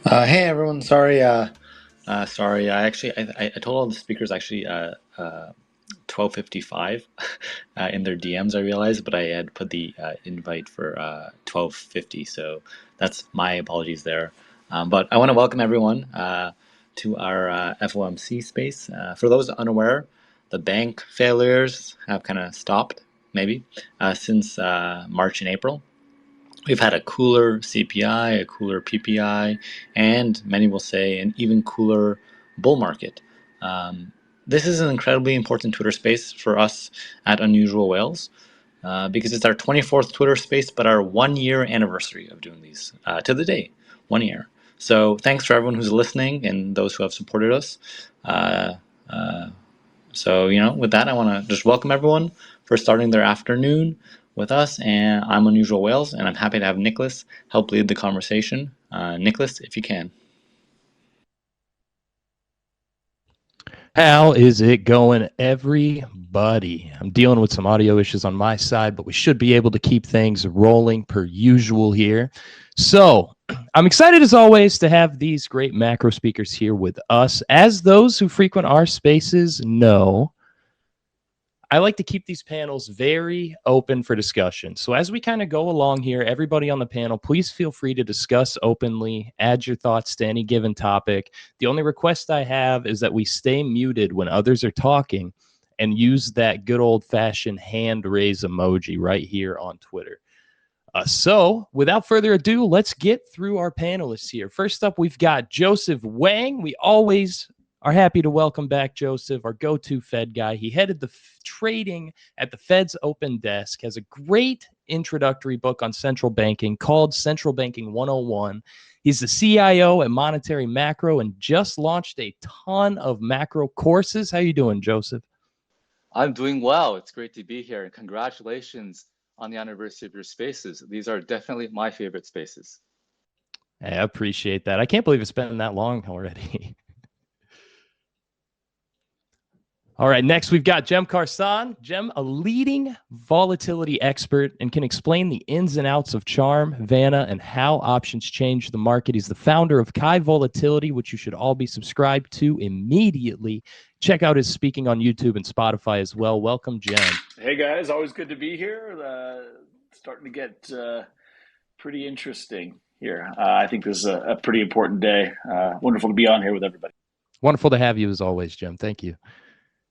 Hey everyone, sorry. I told all the speakers 12:55 in their DMs. I realized, but I had put the invite for 12:50, so that's my apologies there. But I want to welcome everyone to our FOMC space. For those unaware, the bank failures have kind of stopped, maybe, since March and April. We've had a cooler CPI, a cooler PPI, and many will say an even cooler bull market. This is an incredibly important Twitter space for us at Unusual Whales because it's our 24th Twitter space, but our 1 year anniversary of doing these to the day, 1 year. So thanks for everyone who's listening and those who have supported us. Uh, with that, I want to just welcome everyone for starting their afternoon with us. And I'm Unusual Whales, and I'm happy to have Nicholas help lead the conversation. Nicholas, if you can. How is it going, everybody? I'm dealing with some audio issues on my side, but we should be able to keep things rolling per usual here. So I'm excited as always to have these great macro speakers here with us. As those who frequent our spaces know, I like to keep these panels very open for discussion. So as we kind of go along here, everybody on the panel, please feel free to discuss openly, add your thoughts to any given topic. The only request I have is that we stay muted when others are talking and use that good old-fashioned hand raise emoji right here on Twitter. So without further ado, let's get through our panelists here. First up, we've got Joseph Wang. We always are happy to welcome back Joseph, our go-to Fed guy. He headed the trading at the Fed's open desk, has a great introductory book on central banking called Central Banking 101. He's the CIO at Monetary Macro and just launched a ton of macro courses. How you doing, Joseph? I'm doing well. It's great to be here, and congratulations on the anniversary of your spaces. These are definitely my favorite spaces. I appreciate that. I can't believe it's been that long already. All right, next we've got Jem Karsan. Jem, a leading volatility expert and can explain the ins and outs of Charm, Vanna, and how options change the market. He's the founder of Kai Volatility, which you should all be subscribed to immediately. Check out his speaking on YouTube and Spotify as well. Welcome, Jem. Hey guys, always good to be here. Starting to get pretty interesting here. I think this is a pretty important day. Wonderful to be on here with everybody. Wonderful to have you as always, Jem. Thank you.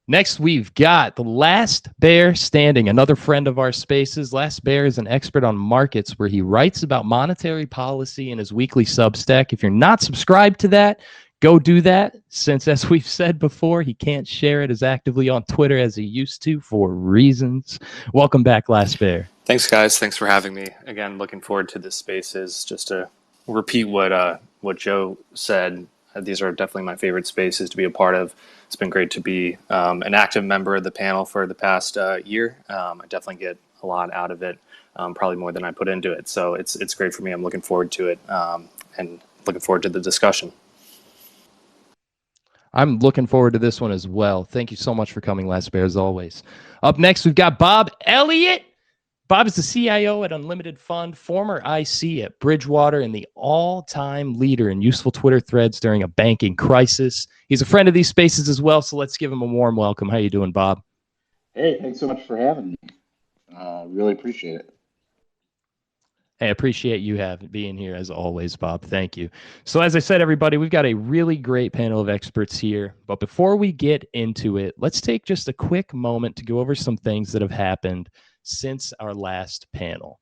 Next, we've got the Last Bear Standing, another friend of our spaces. Last Bear is an expert on markets where he writes about monetary policy in his weekly Substack. If you're not subscribed to that, go do that, since, as we've said before, he can't share it as actively on Twitter as he used to for reasons. Welcome back, Last Bear. Thanks, guys. Thanks for having me. Again, looking forward to this spaces. Just to repeat what Joe said, these are definitely my favorite spaces to be a part of. It's been great to be an active member of the panel for the past year. I definitely get a lot out of it, probably more than I put into it. So it's great for me. I'm looking forward to it and looking forward to the discussion. I'm looking forward to this one as well. Thank you so much for coming, Last Bear, as always. Up next, we've got Bob Elliott. Bob is the CIO at Unlimited Fund, former IC at Bridgewater, and the all-time leader in useful Twitter threads during a banking crisis. He's a friend of these spaces as well, so let's give him a warm welcome. How you doing, Bob? Hey, thanks so much for having me. Really appreciate it. I appreciate you being here as always, Bob. Thank you. So as I said, everybody, we've got a really great panel of experts here. But before we get into it, let's take just a quick moment to go over some things that have happened since our last panel.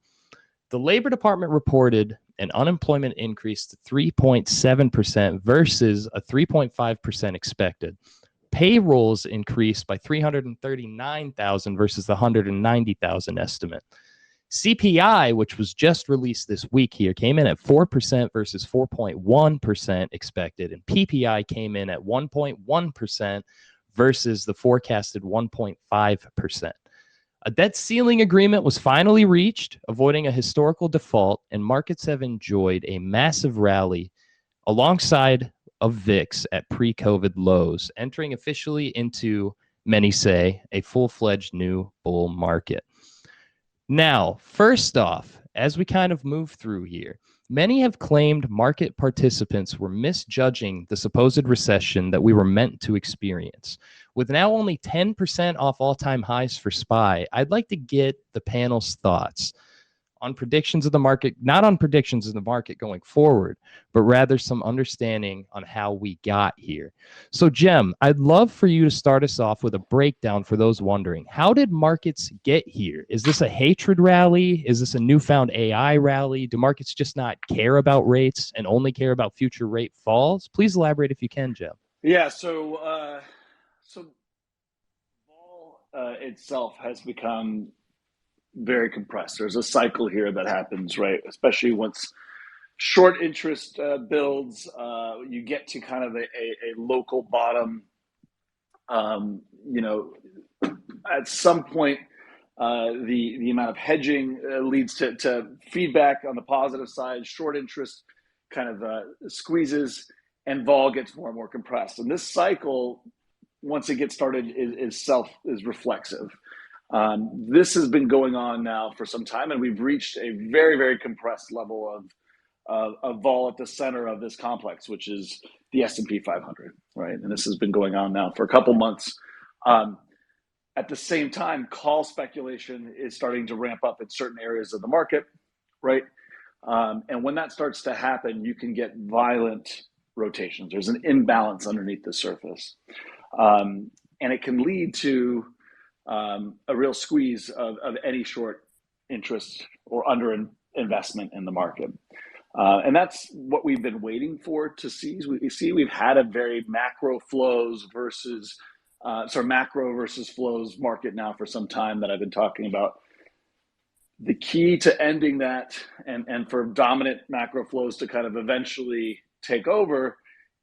The Labor Department reported an unemployment increase to 3.7% versus a 3.5% expected. Payrolls increased by 339,000 versus the 190,000 estimate. CPI, which was just released this week here, came in at 4% versus 4.1% expected, and PPI came in at 1.1% versus the forecasted 1.5%. A debt ceiling agreement was finally reached, avoiding a historical default, and markets have enjoyed a massive rally alongside of VIX at pre-COVID lows, entering officially into, many say, a full-fledged new bull market. Now, first off, as we kind of move through here, Many have claimed market participants were misjudging the supposed recession that we were meant to experience. With now only 10% off all-time highs for SPY, I'd like to get the panel's thoughts on predictions of the market, not on predictions of the market going forward, but rather some understanding on how we got here. So, Jem, I'd love for you to start us off with a breakdown for those wondering. How did markets get here? Is this a hatred rally? Is this a newfound AI rally? Do markets just not care about rates and only care about future rate falls? Please elaborate if you can, Jem. Yeah, so vol itself has become very compressed. There's a cycle here that happens, right? Especially once short interest builds, you get to kind of a local bottom. You know, at some point, the amount of hedging leads to feedback on the positive side. Short interest kind of squeezes, and vol gets more and more compressed. And this cycle, once it gets started, is reflexive. This has been going on now for some time, and we've reached a very, very compressed level of vol at the center of this complex, which is the S&P 500, right? And this has been going on now for a couple months. At the same time, call speculation is starting to ramp up in certain areas of the market, right? And when that starts to happen, you can get violent rotations. There's an imbalance underneath the surface. And it can lead to a real squeeze of any short interest or under investment in the market. And that's what we've been waiting for to see. We've had a very macro versus flows market now for some time that I've been talking about. The key to ending that and for dominant macro flows to kind of eventually take over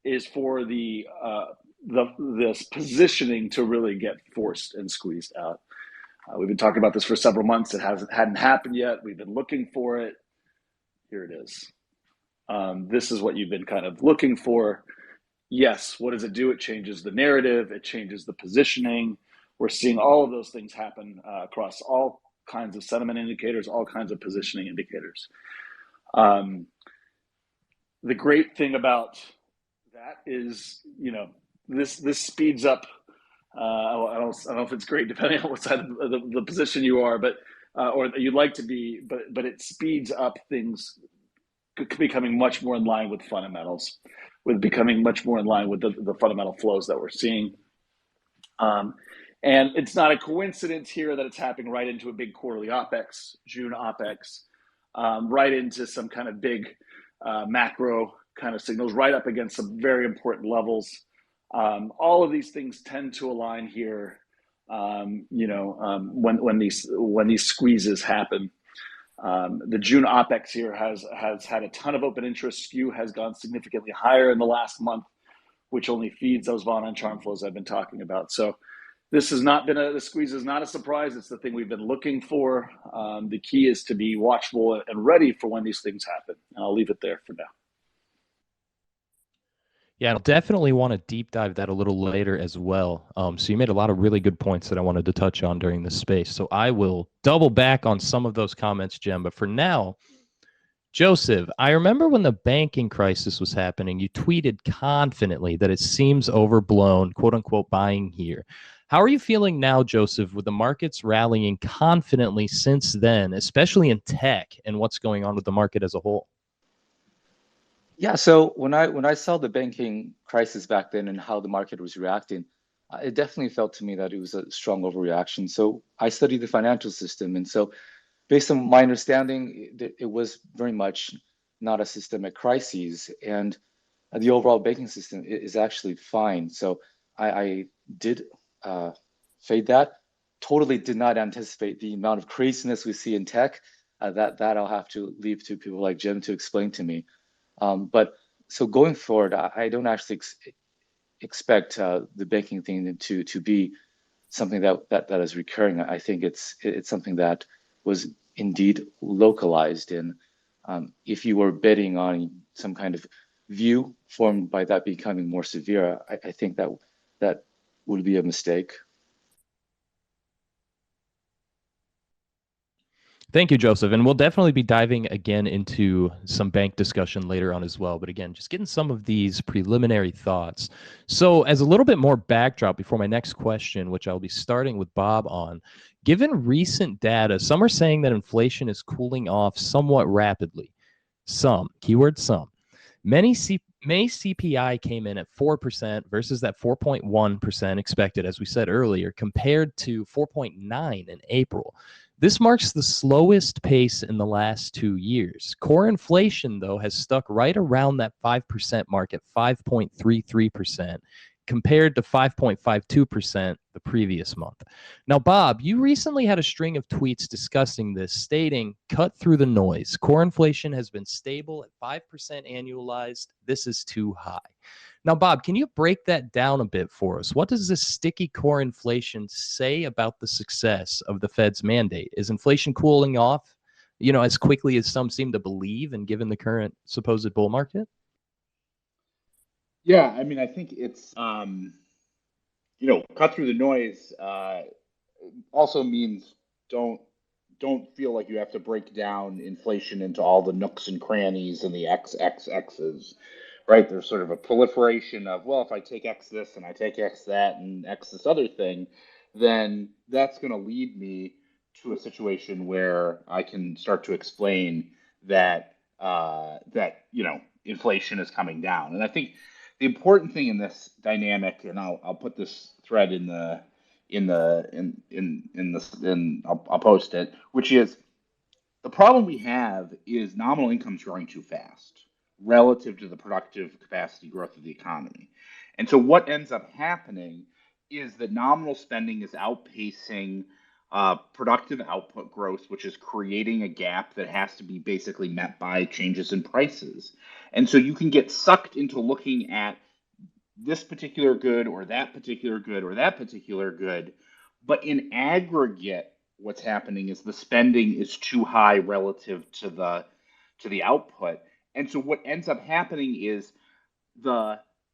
is for this positioning to really get forced and squeezed out. We've been talking about this for several months. It hadn't happened yet. We've been looking for it. Here it is. This is what you've been kind of looking for. Yes, what does it do? It changes the narrative. It changes the positioning. We're seeing all of those things happen across all kinds of sentiment indicators, all kinds of positioning indicators. The great thing about that is, you know, this speeds up. I don't know if it's great depending on what side of the position you are, but or you'd like to be, but it speeds up things becoming much more in line with fundamentals, with becoming much more in line with the fundamental flows that we're seeing. And it's not a coincidence here that it's happening right into a big quarterly OPEX, June OPEX, right into some kind of big macro kind of signals, right up against some very important levels. All of these things tend to align here, when these squeezes happen. The June OPEX here has had a ton of open interest. Skew has gone significantly higher in the last month, which only feeds those Von and charm flows I've been talking about. So this has not been the squeeze is not a surprise. It's the thing we've been looking for. The key is to be watchful and ready for when these things happen. And I'll leave it there for now. Yeah, I'll definitely want to deep dive that a little later as well. So you made a lot of really good points that I wanted to touch on during this space. So I will double back on some of those comments, Jem. But for now, Joseph, I remember when the banking crisis was happening, you tweeted confidently that it seems overblown, quote unquote, buying here. How are you feeling now, Joseph, with the markets rallying confidently since then, especially in tech and what's going on with the market as a whole? Yeah, so when I saw the banking crisis back then and how the market was reacting, it definitely felt to me that it was a strong overreaction. So I studied the financial system, and so based on my understanding, it was very much not a systemic crisis, and the overall banking system is actually fine. So I did fade that. Totally did not anticipate the amount of craziness we see in tech. That I'll have to leave to people like Jim to explain to me. But so going forward, I don't actually expect the banking thing to be something that is recurring. I think it's something that was indeed localized. And if you were betting on some kind of view formed by that becoming more severe, I think that would be a mistake. Thank you, Joseph. And we'll definitely be diving again into some bank discussion later on as well. But again, just getting some of these preliminary thoughts. So, as a little bit more backdrop before my next question, which I'll be starting with Bob on, given recent data, some are saying that inflation is cooling off somewhat rapidly. Some, keyword some. May CPI came in at 4% versus that 4.1% expected, as we said earlier, compared to 4.9 in April. This marks the slowest pace in the last 2 years. Core inflation, though, has stuck right around that 5% mark at 5.33%, compared to 5.52% the previous month. Now, Bob, you recently had a string of tweets discussing this, stating, cut through the noise. Core inflation has been stable at 5% annualized. This is too high. Now, Bob, can you break that down a bit for us? What does this sticky core inflation say about the success of the Fed's mandate? Is inflation cooling off, as quickly as some seem to believe, and given the current supposed bull market? Yeah, I mean, I think it's cut through the noise also means don't feel like you have to break down inflation into all the nooks and crannies and the XXXs, right? There's sort of a proliferation of, well, if I take X this and I take X that and X this other thing, then that's going to lead me to a situation where I can start to explain that inflation is coming down. And I think the important thing in this dynamic, and I'll put this thread I'll post it, which is the problem we have is nominal income's growing too fast relative to the productive capacity growth of the economy. And so what ends up happening is that nominal spending is outpacing productive output growth, which is creating a gap that has to be basically met by changes in prices. And so you can get sucked into looking at this particular good or that particular good or that particular good, but in aggregate, what's happening is the spending is too high relative to the output. And so what ends up happening is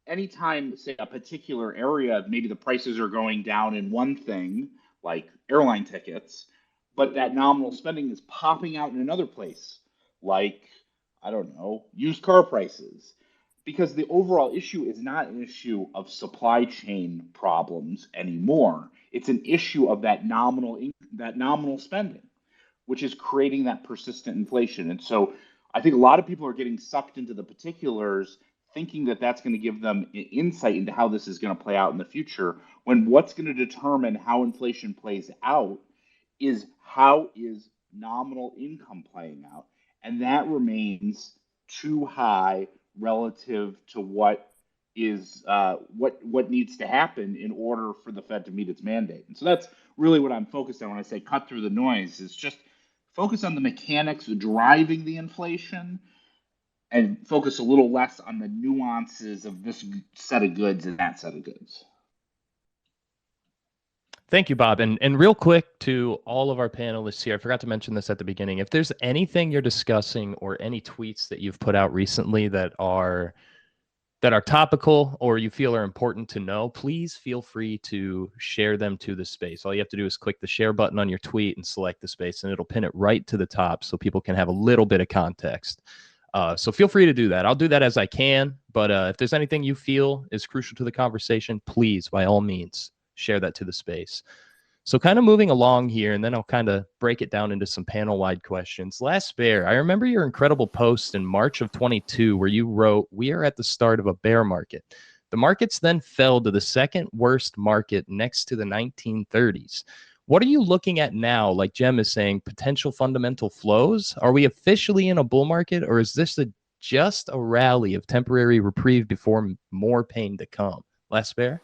anytime, say, a particular area, maybe the prices are going down in one thing, like airline tickets, but that nominal spending is popping out in another place, like, I don't know, used car prices. Because the overall issue is not an issue of supply chain problems anymore. It's an issue of that nominal spending, which is creating that persistent inflation. And so I think a lot of people are getting sucked into the particulars, thinking that that's going to give them insight into how this is going to play out in the future, when what's going to determine how inflation plays out is how is nominal income playing out. And that remains too high relative to what is what needs to happen in order for the Fed to meet its mandate. And so that's really what I'm focused on when I say cut through the noise, is just focus on the mechanics driving the inflation and focus a little less on the nuances of this set of goods and that set of goods. Thank you, Bob. And real quick to all of our panelists here, I forgot to mention this at the beginning. If there's anything you're discussing or any tweets that you've put out recently that are topical or you feel are important to know, please feel free to share them to the space. All you have to do is click the share button on your tweet and select the space, and it'll pin it right to the top so people can have a little bit of context. So feel free to do that. I'll do that as I can, but if there's anything you feel is crucial to the conversation, please, by all means, share that to the space. So kind of moving along here, and then I'll kind of break it down into some panel-wide questions. Last Bear, I remember your incredible post in March of 22 where you wrote, "We are at the start of a bear market." The markets then fell to the second worst market next to the 1930s. What are you looking at now? Like Jem is saying, potential fundamental flows? Are we officially in a bull market, or is this just a rally of temporary reprieve before more pain to come? Last Bear?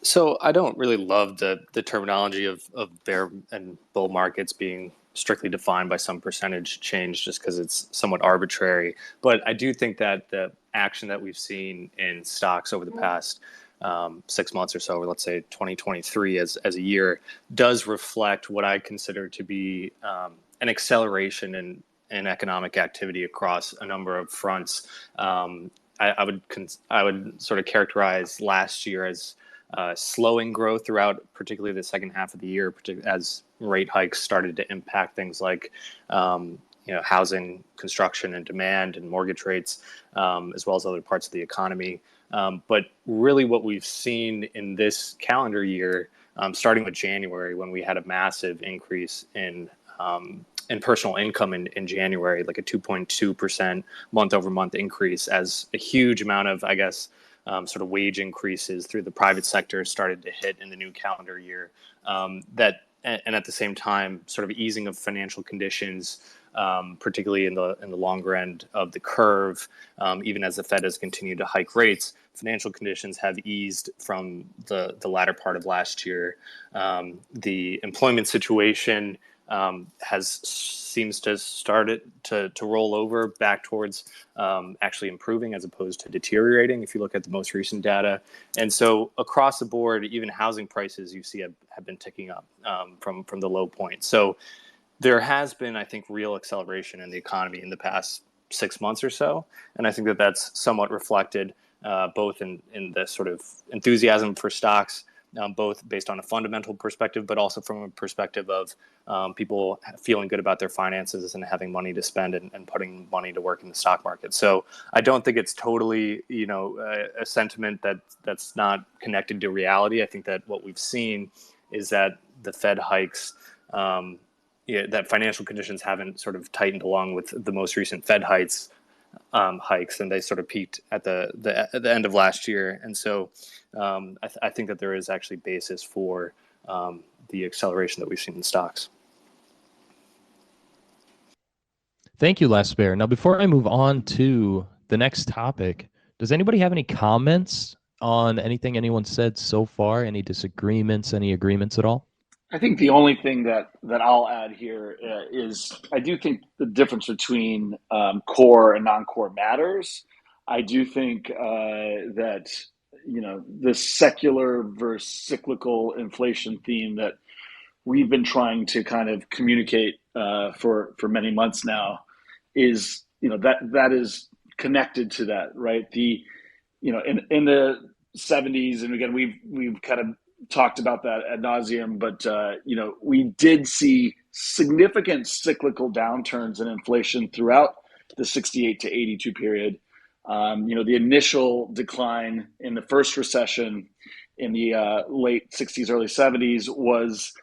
So I don't really love the terminology of bear and bull markets being strictly defined by some percentage change, just because it's somewhat arbitrary. But I do think that the action that we've seen in stocks over the past 6 months or so, or let's say 2023 as a year, does reflect what I consider to be an acceleration in economic activity across a number of fronts. I would sort of characterize last year as slowing growth throughout, particularly the second half of the year, as rate hikes started to impact things like housing, construction, and demand, and mortgage rates, as well as other parts of the economy. But really, what we've seen in this calendar year, starting with January, when we had a massive increase in personal income in January, like a 2.2% month-over-month increase, as a huge amount of, I guess, sort of wage increases through the private sector started to hit in the new calendar year. And at the same time, sort of easing of financial conditions, particularly in the longer end of the curve, even as the Fed has continued to hike rates, financial conditions have eased from the latter part of last year. The employment situation seems to start to roll over back towards actually improving as opposed to deteriorating, if you look at the most recent data. And so across the board, even housing prices you see have been ticking up from the low point. So there has been, I think, real acceleration in the economy in the past 6 months or so. And I think that that's somewhat reflected both in the sort of enthusiasm for stocks, both based on a fundamental perspective, but also from a perspective of people feeling good about their finances and having money to spend and putting money to work in the stock market. So I don't think it's totally, a sentiment that's not connected to reality. I think that what we've seen is that the Fed hikes, that financial conditions haven't sort of tightened along with the most recent Fed hikes, and they sort of peaked at the end of last year. And so I think that there is actually basis for the acceleration that we've seen in stocks. Thank you, Les Bear. Now, before I move on to the next topic, does anybody have any comments on anything anyone said so far? Any disagreements, any agreements at all? I think the only thing that I'll add here is I do think the difference between core and non-core matters. I do think that the secular versus cyclical inflation theme that we've been trying to kind of communicate for many months now is that is connected to that, right? In the 70s, and again we've kind of talked about that ad nauseum, but we did see significant cyclical downturns in inflation throughout the 68 to 82 period. The initial decline in the first recession in the late 60s, early 70s was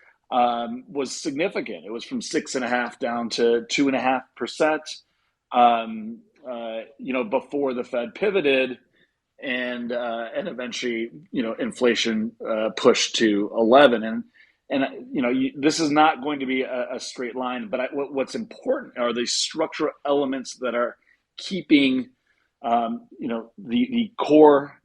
significant. It was from 6.5% down to 2.5%. Before the Fed pivoted. And eventually, inflation pushed to 11, and this is not going to be a straight line. But what's important are the structural elements that are keeping, the core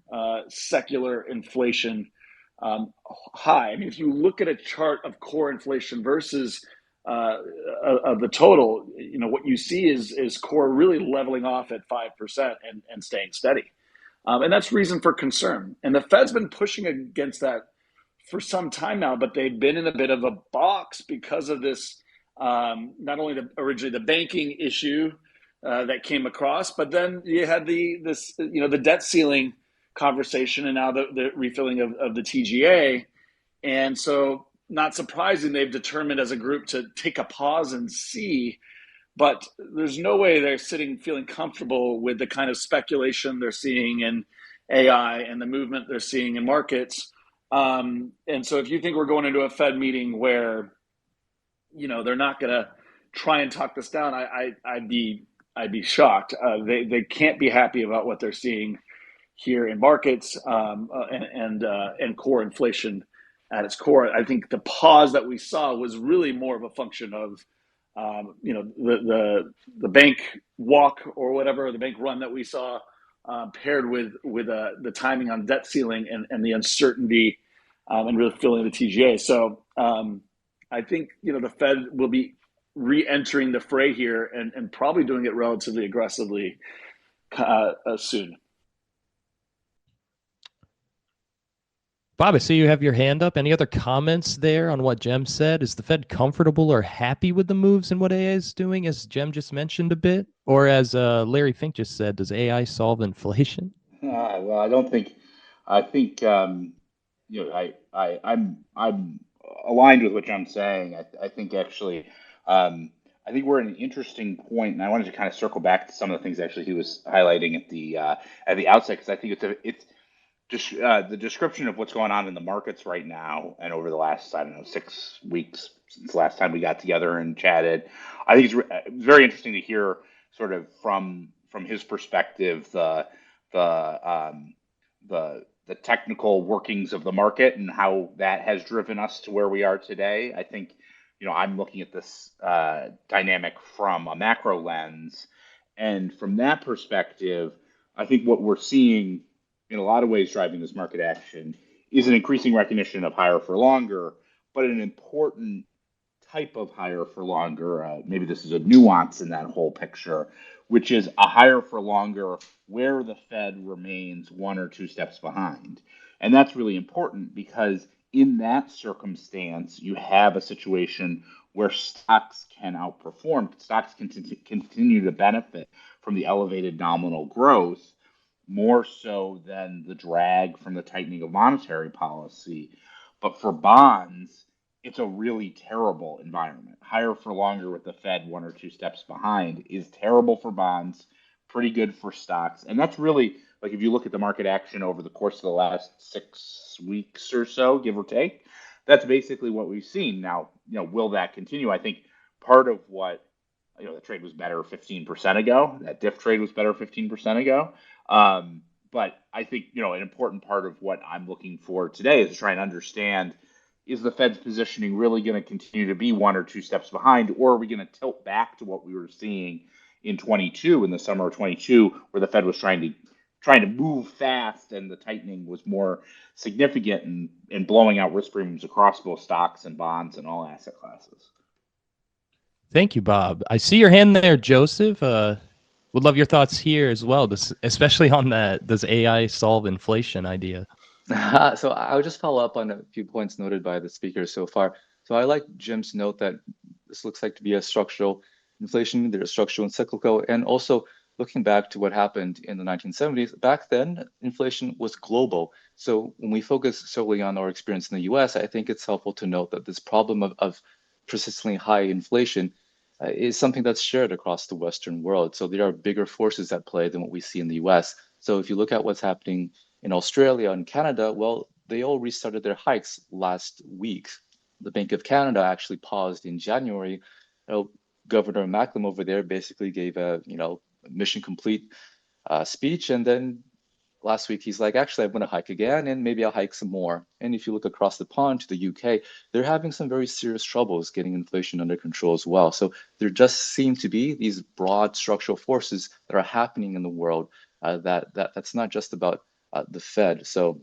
secular inflation high. I mean, if you look at a chart of core inflation versus of the total, what you see is core really leveling off at 5% and staying steady. And that's reason for concern. And the Fed's been pushing against that for some time now, but they've been in a bit of a box because of this, not only originally the banking issue that came across, but then you had the debt ceiling conversation, and now the refilling of the TGA. And so not surprising, they've determined as a group to take a pause and see. But there's no way they're feeling comfortable with the kind of speculation they're seeing in AI and the movement they're seeing in markets. And so if you think we're going into a Fed meeting where, they're not going to try and talk this down, I'd be shocked. They can't be happy about what they're seeing here in markets and core inflation at its core. I think the pause that we saw was really more of a function of the bank walk or whatever, the bank run that we saw, paired with the timing on debt ceiling and the uncertainty and really filling the TGA. So I think the Fed will be re-entering the fray here and probably doing it relatively aggressively soon. Bob, I see you have your hand up. Any other comments there on what Jem said? Is the Fed comfortable or happy with the moves and what AI is doing, as Jem just mentioned a bit? Or as Larry Fink just said, does AI solve inflation? Well, I don't think. I think I'm aligned with what John's saying. I think actually, I think we're at an interesting point, and I wanted to kind of circle back to some of the things actually he was highlighting at the outset, because I think it's just the description of what's going on in the markets right now and over the last, I don't know, 6 weeks since the last time we got together and chatted. I think it's very interesting to hear sort of from his perspective the technical workings of the market and how that has driven us to where we are today. I think, I'm looking at this dynamic from a macro lens, and from that perspective, I think what we're seeing in a lot of ways driving this market action is an increasing recognition of higher for longer, but an important type of higher for longer. Maybe this is a nuance in that whole picture, which is a higher for longer where the Fed remains 1 or 2 steps behind. And that's really important because in that circumstance, you have a situation where stocks can outperform, stocks can continue to benefit from the elevated nominal growth more so than the drag from the tightening of monetary policy. But for bonds, it's a really terrible environment. Higher for longer with the Fed 1 or 2 steps behind is terrible for bonds, pretty good for stocks. And that's really, like, if you look at the market action over the course of the last 6 weeks or so, give or take, that's basically what we've seen. Now, will that continue? I think part of what, the trade was better 15% ago. That diff trade was better 15% ago. But I think, an important part of what I'm looking for today is to try and understand, is the Fed's positioning really going to continue to be 1 or 2 steps behind, or are we going to tilt back to what we were seeing in 22, in the summer of 22, where the Fed was trying to move fast and the tightening was more significant and blowing out risk premiums across both stocks and bonds and all asset classes. Thank you, Bob. I see your hand there, Joseph. Would love your thoughts here as well, especially on that, does AI solve inflation idea? So I'll just follow up on a few points noted by the speakers so far. So I like Jim's note that this looks like to be a structural inflation, there's structural and cyclical, and also looking back to what happened in the 1970s, back then inflation was global. So when we focus solely on our experience in the US, I think it's helpful to note that this problem of persistently high inflation is something that's shared across the Western world. So there are bigger forces at play than what we see in the US. So if you look at what's happening in Australia and Canada, well, they all restarted their hikes last week. The Bank of Canada actually paused in January. Governor Macklem over there basically gave a mission complete speech, and then last week he's like, actually, I'm going to hike again, and maybe I'll hike some more. And if you look across the pond to the UK, they're having some very serious troubles getting inflation under control as well. So there just seem to be these broad structural forces that are happening in the world that's not just about the Fed. So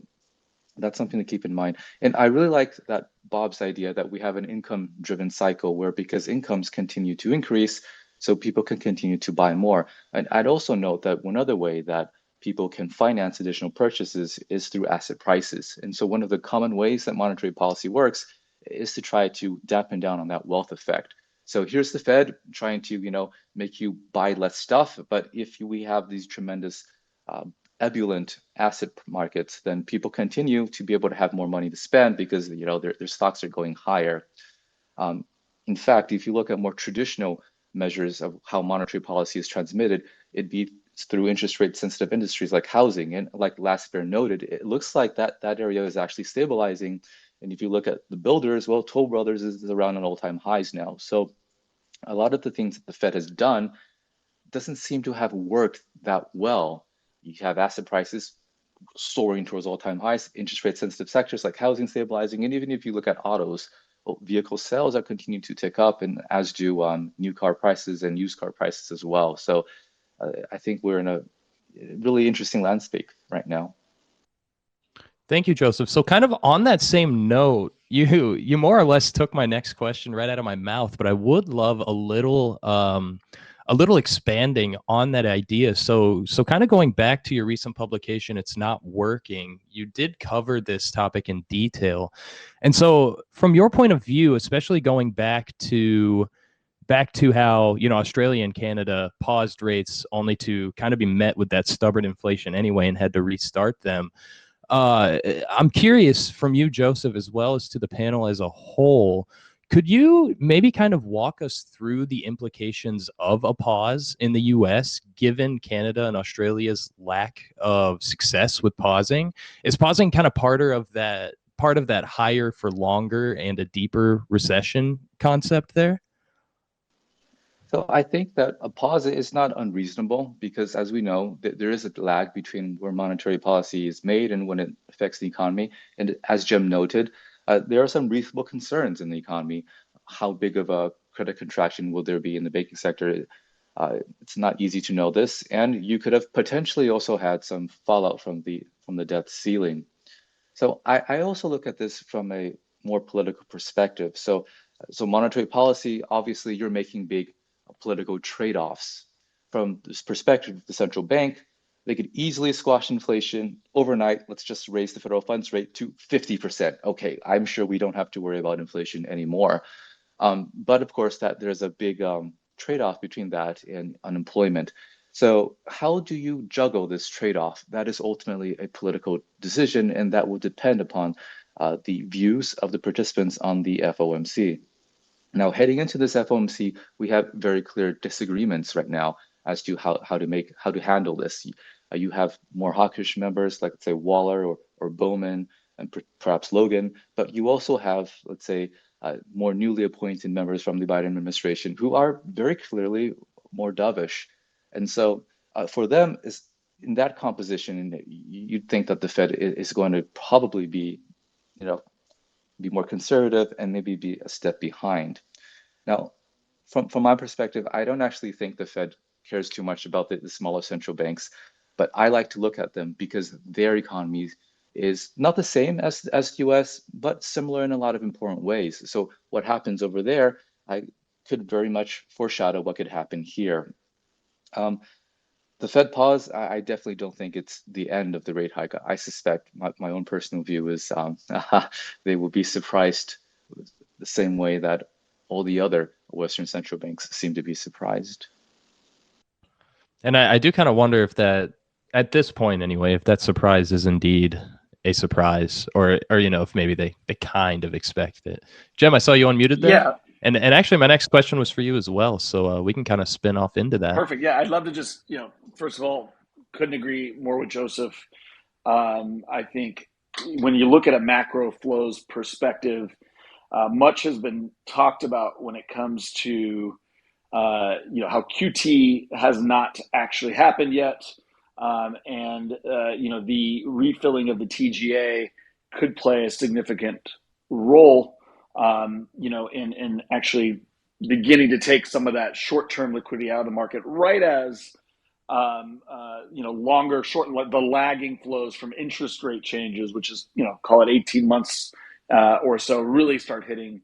that's something to keep in mind. And I really like that Bob's idea that we have an income-driven cycle where, because incomes continue to increase, so people can continue to buy more. And I'd also note that one other way that people can finance additional purchases is through asset prices. And so one of the common ways that monetary policy works is to try to dampen down on that wealth effect. So here's the Fed trying to, make you buy less stuff. But if we have these tremendous ebullient asset markets, then people continue to be able to have more money to spend because their stocks are going higher. In fact, if you look at more traditional measures of how monetary policy is transmitted, it'd be through interest rate sensitive industries like housing. And like last bear noted, it looks like that area is actually stabilizing. And if you look at the builders, well, Toll Brothers is around an all-time highs now. So a lot of the things that the Fed has done doesn't seem to have worked that well. You have asset prices soaring towards all-time highs, interest rate sensitive sectors like housing stabilizing, and even if you look at autos, well, vehicle sales are continuing to tick up, and as do new car prices and used car prices as well. So I think we're in a really interesting landscape right now. Thank you, Joseph. So kind of on that same note, you more or less took my next question right out of my mouth, but I would love a little expanding on that idea. So kind of going back to your recent publication, It's Not Working, you did cover this topic in detail. And so from your point of view, especially going back to how, Australia and Canada paused rates only to kind of be met with that stubborn inflation anyway and had to restart them. I'm curious from you, Joseph, as well as to the panel as a whole. Could you maybe kind of walk us through the implications of a pause in the US, given Canada and Australia's lack of success with pausing? Is pausing kind of part of that higher for longer and a deeper recession concept there? So I think that a pause is not unreasonable because, as we know, there is a lag between where monetary policy is made and when it affects the economy. And as Jim noted, there are some reasonable concerns in the economy. How big of a credit contraction will there be in the banking sector? It's not easy to know this, and you could have potentially also had some fallout from the debt ceiling. So I also look at this from a more political perspective. So monetary policy, obviously, you're making big political trade-offs. From this perspective of the central bank, they could easily squash inflation overnight. Let's just raise the federal funds rate to 50%. Okay, I'm sure we don't have to worry about inflation anymore. But of course, that there's a big trade-off between that and unemployment. So how do you juggle this trade-off? That is ultimately a political decision, and that will depend upon the views of the participants on the FOMC. Now, heading into this FOMC, we have very clear disagreements right now as to how to handle this. You have more hawkish members, like let's say Waller or Bowman and perhaps Logan, but you also have, let's say, more newly appointed members from the Biden administration who are very clearly more dovish. And so for them, is in that composition, you'd think that the Fed is going to probably be, be more conservative and maybe be a step behind. Now, from my perspective, I don't actually think the Fed cares too much about the smaller central banks, but I like to look at them because their economy is not the same as the US, but similar in a lot of important ways. So what happens over there, I could very much foreshadow what could happen here. The Fed pause, I definitely don't think it's the end of the rate hike. I suspect my own personal view is they will be surprised the same way that all the other Western central banks seem to be surprised. And I do kind of wonder if that, at this point anyway, if that surprise is indeed a surprise, or if maybe they kind of expect it. Jim, I saw you unmuted there. Yeah. And actually, my next question was for you as well, so we can kind of spin off into that. Perfect. Yeah, I'd love to just, first of all, couldn't agree more with Joseph. I think when you look at a macro flows perspective, much has been talked about when it comes to, how QT has not actually happened yet, and the refilling of the TGA could play a significant role, in actually beginning to take some of that short-term liquidity out of the market, right as the lagging flows from interest rate changes, which is call it 18 months or so, really start hitting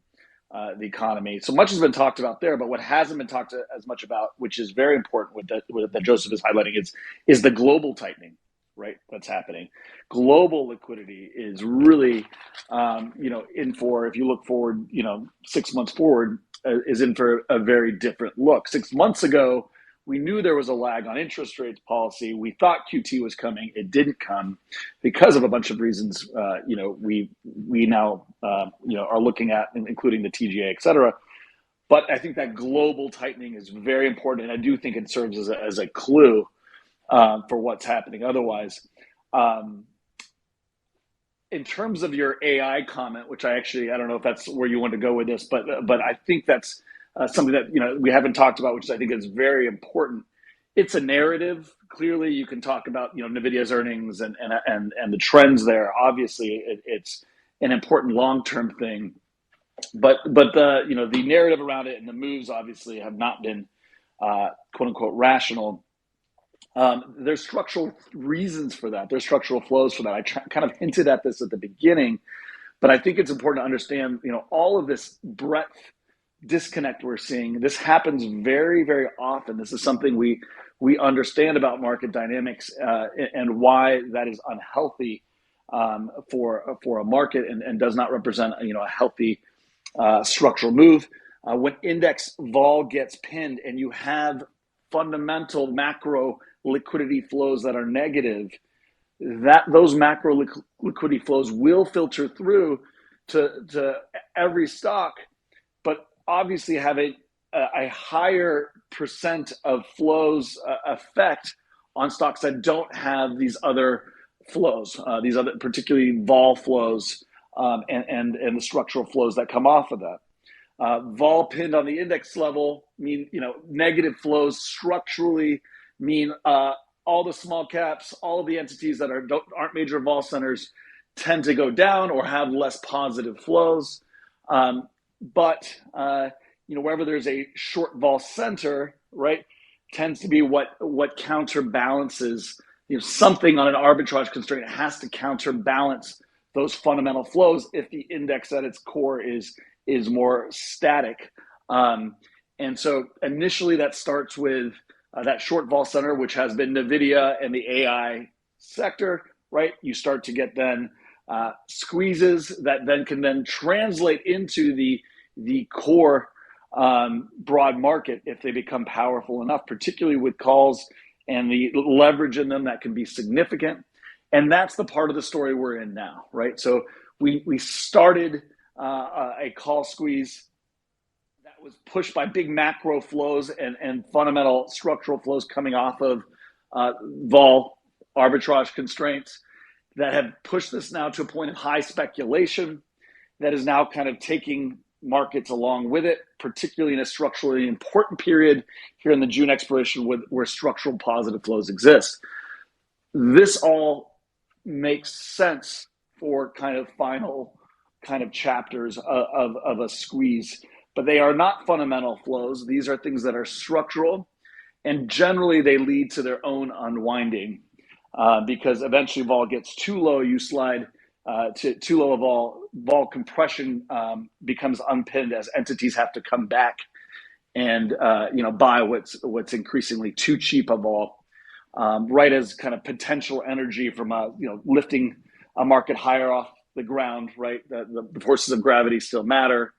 the economy. So much has been talked about there, but what hasn't been talked as much about, which is very important that Joseph is highlighting, is the global tightening, right? That's happening. Global liquidity is really, in for, if you look forward, 6 months forward, is in for a very different look. 6 months ago, we knew there was a lag on interest rates policy. We thought QT was coming. It didn't come because of a bunch of reasons. We now are looking at, including the TGA, et cetera. But I think that global tightening is very important, and I do think it serves as a clue for what's happening otherwise. In terms of your AI comment, which I don't know if that's where you want to go with this, but I think that's something that we haven't talked about, which I think is very important. It's a narrative. Clearly, you can talk about NVIDIA's earnings and the trends there. Obviously, it's an important long-term thing, but the narrative around it and the moves obviously have not been quote unquote rational. There's structural reasons for that. There's structural flows for that. I kind of hinted at this at the beginning, but I think it's important to understand, all of this breadth disconnect we're seeing. This happens very, very often. This is something we understand about market dynamics and why that is unhealthy for a market and does not represent a healthy structural move. When index vol gets pinned and you have fundamental macro liquidity flows that are negative, that those macro liquidity flows will filter through to every stock, but obviously have a higher percent of flows effect on stocks that don't have these other flows, these other particularly vol flows, and the structural flows that come off of that. Vol pinned on the index level mean, negative flows structurally mean all the small caps, all of the entities that aren't major vol centers tend to go down or have less positive flows. But wherever there's a short vol center, right, tends to be what counterbalances, something on an arbitrage constraint has to counterbalance those fundamental flows if the index at its core is more static. And so initially that starts with that short vol center, which has been NVIDIA and the AI sector, right? You start to get then squeezes that then can then translate into the core broad market if they become powerful enough, particularly with calls and the leverage in them that can be significant. And that's the part of the story we're in now, right? So we started a call squeeze that was pushed by big macro flows and fundamental structural flows coming off of vol arbitrage constraints that have pushed this now to a point of high speculation that is now kind of taking markets along with it, particularly in a structurally important period here in the June expiration where structural positive flows exist. This all makes sense for kind of final kind of chapters of a squeeze, but they are not fundamental flows. These are things that are structural, and generally they lead to their own unwinding because eventually vol gets too low, you slide to too low of vol compression becomes unpinned as entities have to come back and buy what's increasingly too cheap of vol, right as kind of potential energy from lifting a market higher off the ground, right? The forces of gravity still matter,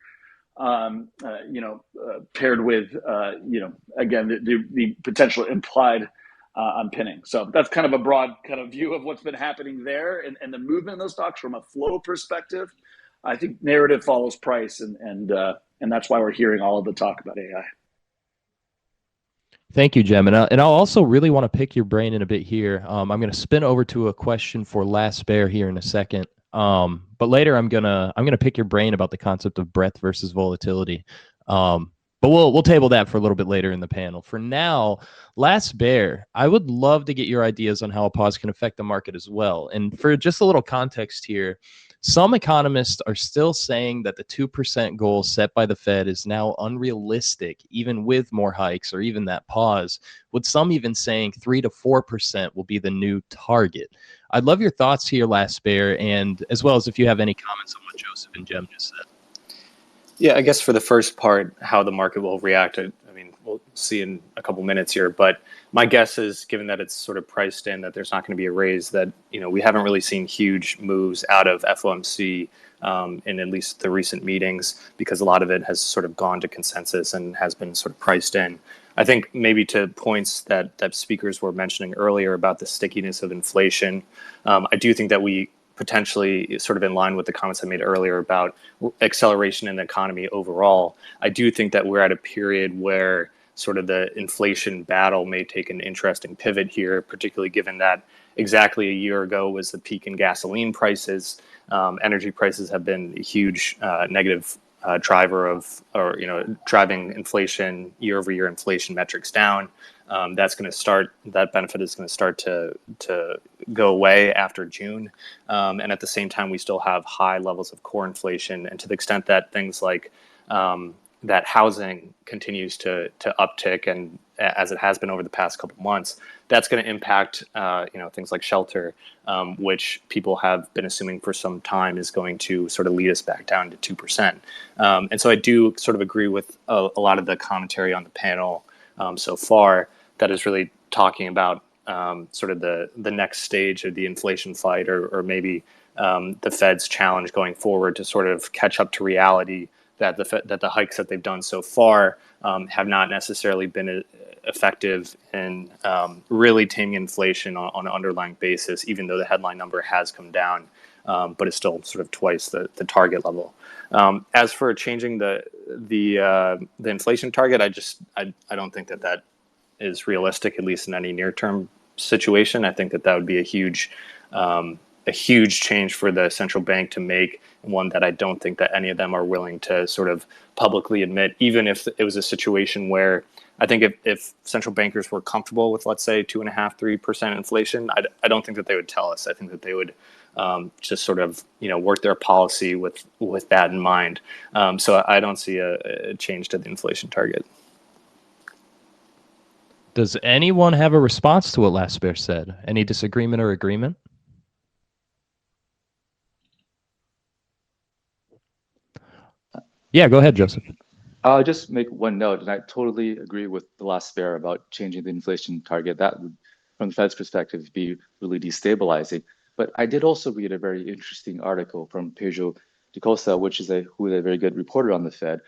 paired with again the potential implied unpinning. So that's kind of a broad kind of view of what's been happening there and the movement in those stocks from a flow perspective. I think narrative follows price, and that's why we're hearing all of the talk about AI. Thank you, Jem. And I'll also really want to pick your brain in a bit here. I'm going to spin over to a question for Last Bear here in a second. But later I'm gonna pick your brain about the concept of breadth versus volatility. But we'll table that for a little bit later in the panel. For now, Last Bear, I would love to get your ideas on how a pause can affect the market as well. And for just a little context here, some economists are still saying that the 2% goal set by the Fed is now unrealistic, even with more hikes or even that pause, with some even saying 3 to 4% will be the new target. I'd love your thoughts here, Last Bear, and as well as if you have any comments on what Joseph and Jem just said. Yeah, I guess for the first part, how the market will react, I mean, we'll see in a couple minutes here. But my guess is, given that it's sort of priced in that there's not going to be a raise, that we haven't really seen huge moves out of FOMC in at least the recent meetings, because a lot of it has sort of gone to consensus and has been sort of priced in. I think maybe to points that speakers were mentioning earlier about the stickiness of inflation, I do think that we potentially, sort of in line with the comments I made earlier about acceleration in the economy overall, I do think that we're at a period where sort of the inflation battle may take an interesting pivot here, particularly given that exactly a year ago was the peak in gasoline prices. Energy prices have been a huge negative driver of, or driving inflation, year-over-year inflation metrics down. That's going to start. That benefit is going to start to go away after June, and at the same time, we still have high levels of core inflation. And to the extent that things like that housing continues to uptick, and as it has been over the past couple months, that's going to impact things like shelter, which people have been assuming for some time is going to sort of lead us back down to 2%. And so I do sort of agree with a lot of the commentary on the panel so far that is really talking about sort of the next stage of the inflation fight, or maybe the Fed's challenge going forward to sort of catch up to reality that the hikes that they've done so far have not necessarily been effective in really taming inflation on an underlying basis, even though the headline number has come down, but it's still sort of twice the target level. As for changing the inflation target, I don't think that is realistic, at least in any near-term situation. I think that would be a huge change for the central bank to make, one that I don't think that any of them are willing to sort of publicly admit, even if it was a situation where I think if central bankers were comfortable with, let's say, 2.5–3% inflation, I don't think that they would tell us. I think that they would just sort of, work their policy with that in mind. So I don't see a change to the inflation target. Does anyone have a response to what Last Bear said? Any disagreement or agreement? Yeah, go ahead, Joseph. I'll just make one note, and I totally agree with the Last Bear about changing the inflation target. That would, from the Fed's perspective, be really destabilizing. But I did also read a very interesting article from Pedro de Costa, which is a very good reporter on the Fed,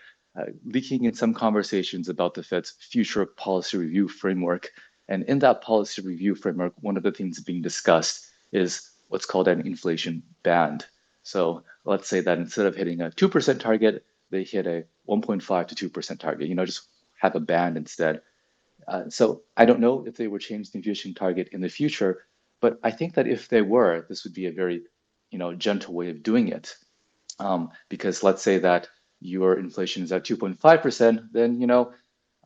leaking in some conversations about the Fed's future policy review framework. And in that policy review framework, one of the things being discussed is what's called an inflation band. So let's say that instead of hitting a 2% target, they hit a 1.5 to 2% target, just have a band instead. So I don't know if they would change the inflation target in the future, but I think that if they were, this would be a very, gentle way of doing it. Because let's say that your inflation is at 2.5%, then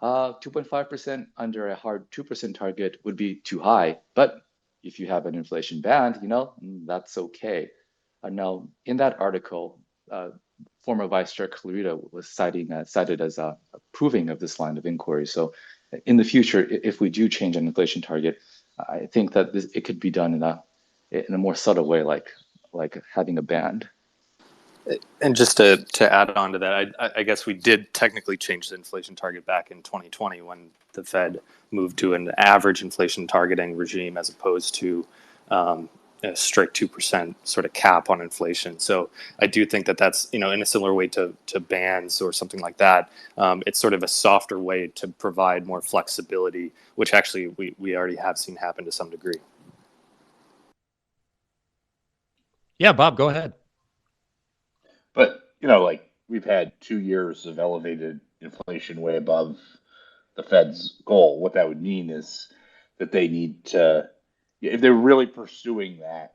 2.5% under a hard 2% target would be too high. But if you have an inflation band, that's okay. Now, in that article, former Vice Chair Clarita was cited as approving of this line of inquiry. So in the future, if we do change an inflation target, I think that it could be done in a more subtle way, like having a band. And just to add on to that, I guess we did technically change the inflation target back in 2020 when the Fed moved to an average inflation targeting regime as opposed to a strict 2% sort of cap on inflation. So I do think that that's, in a similar way to bans or something like that. It's sort of a softer way to provide more flexibility, which actually we already have seen happen to some degree. Yeah, Bob, go ahead. But, we've had 2 years of elevated inflation way above the Fed's goal. What that would mean is that they need to, if they're really pursuing that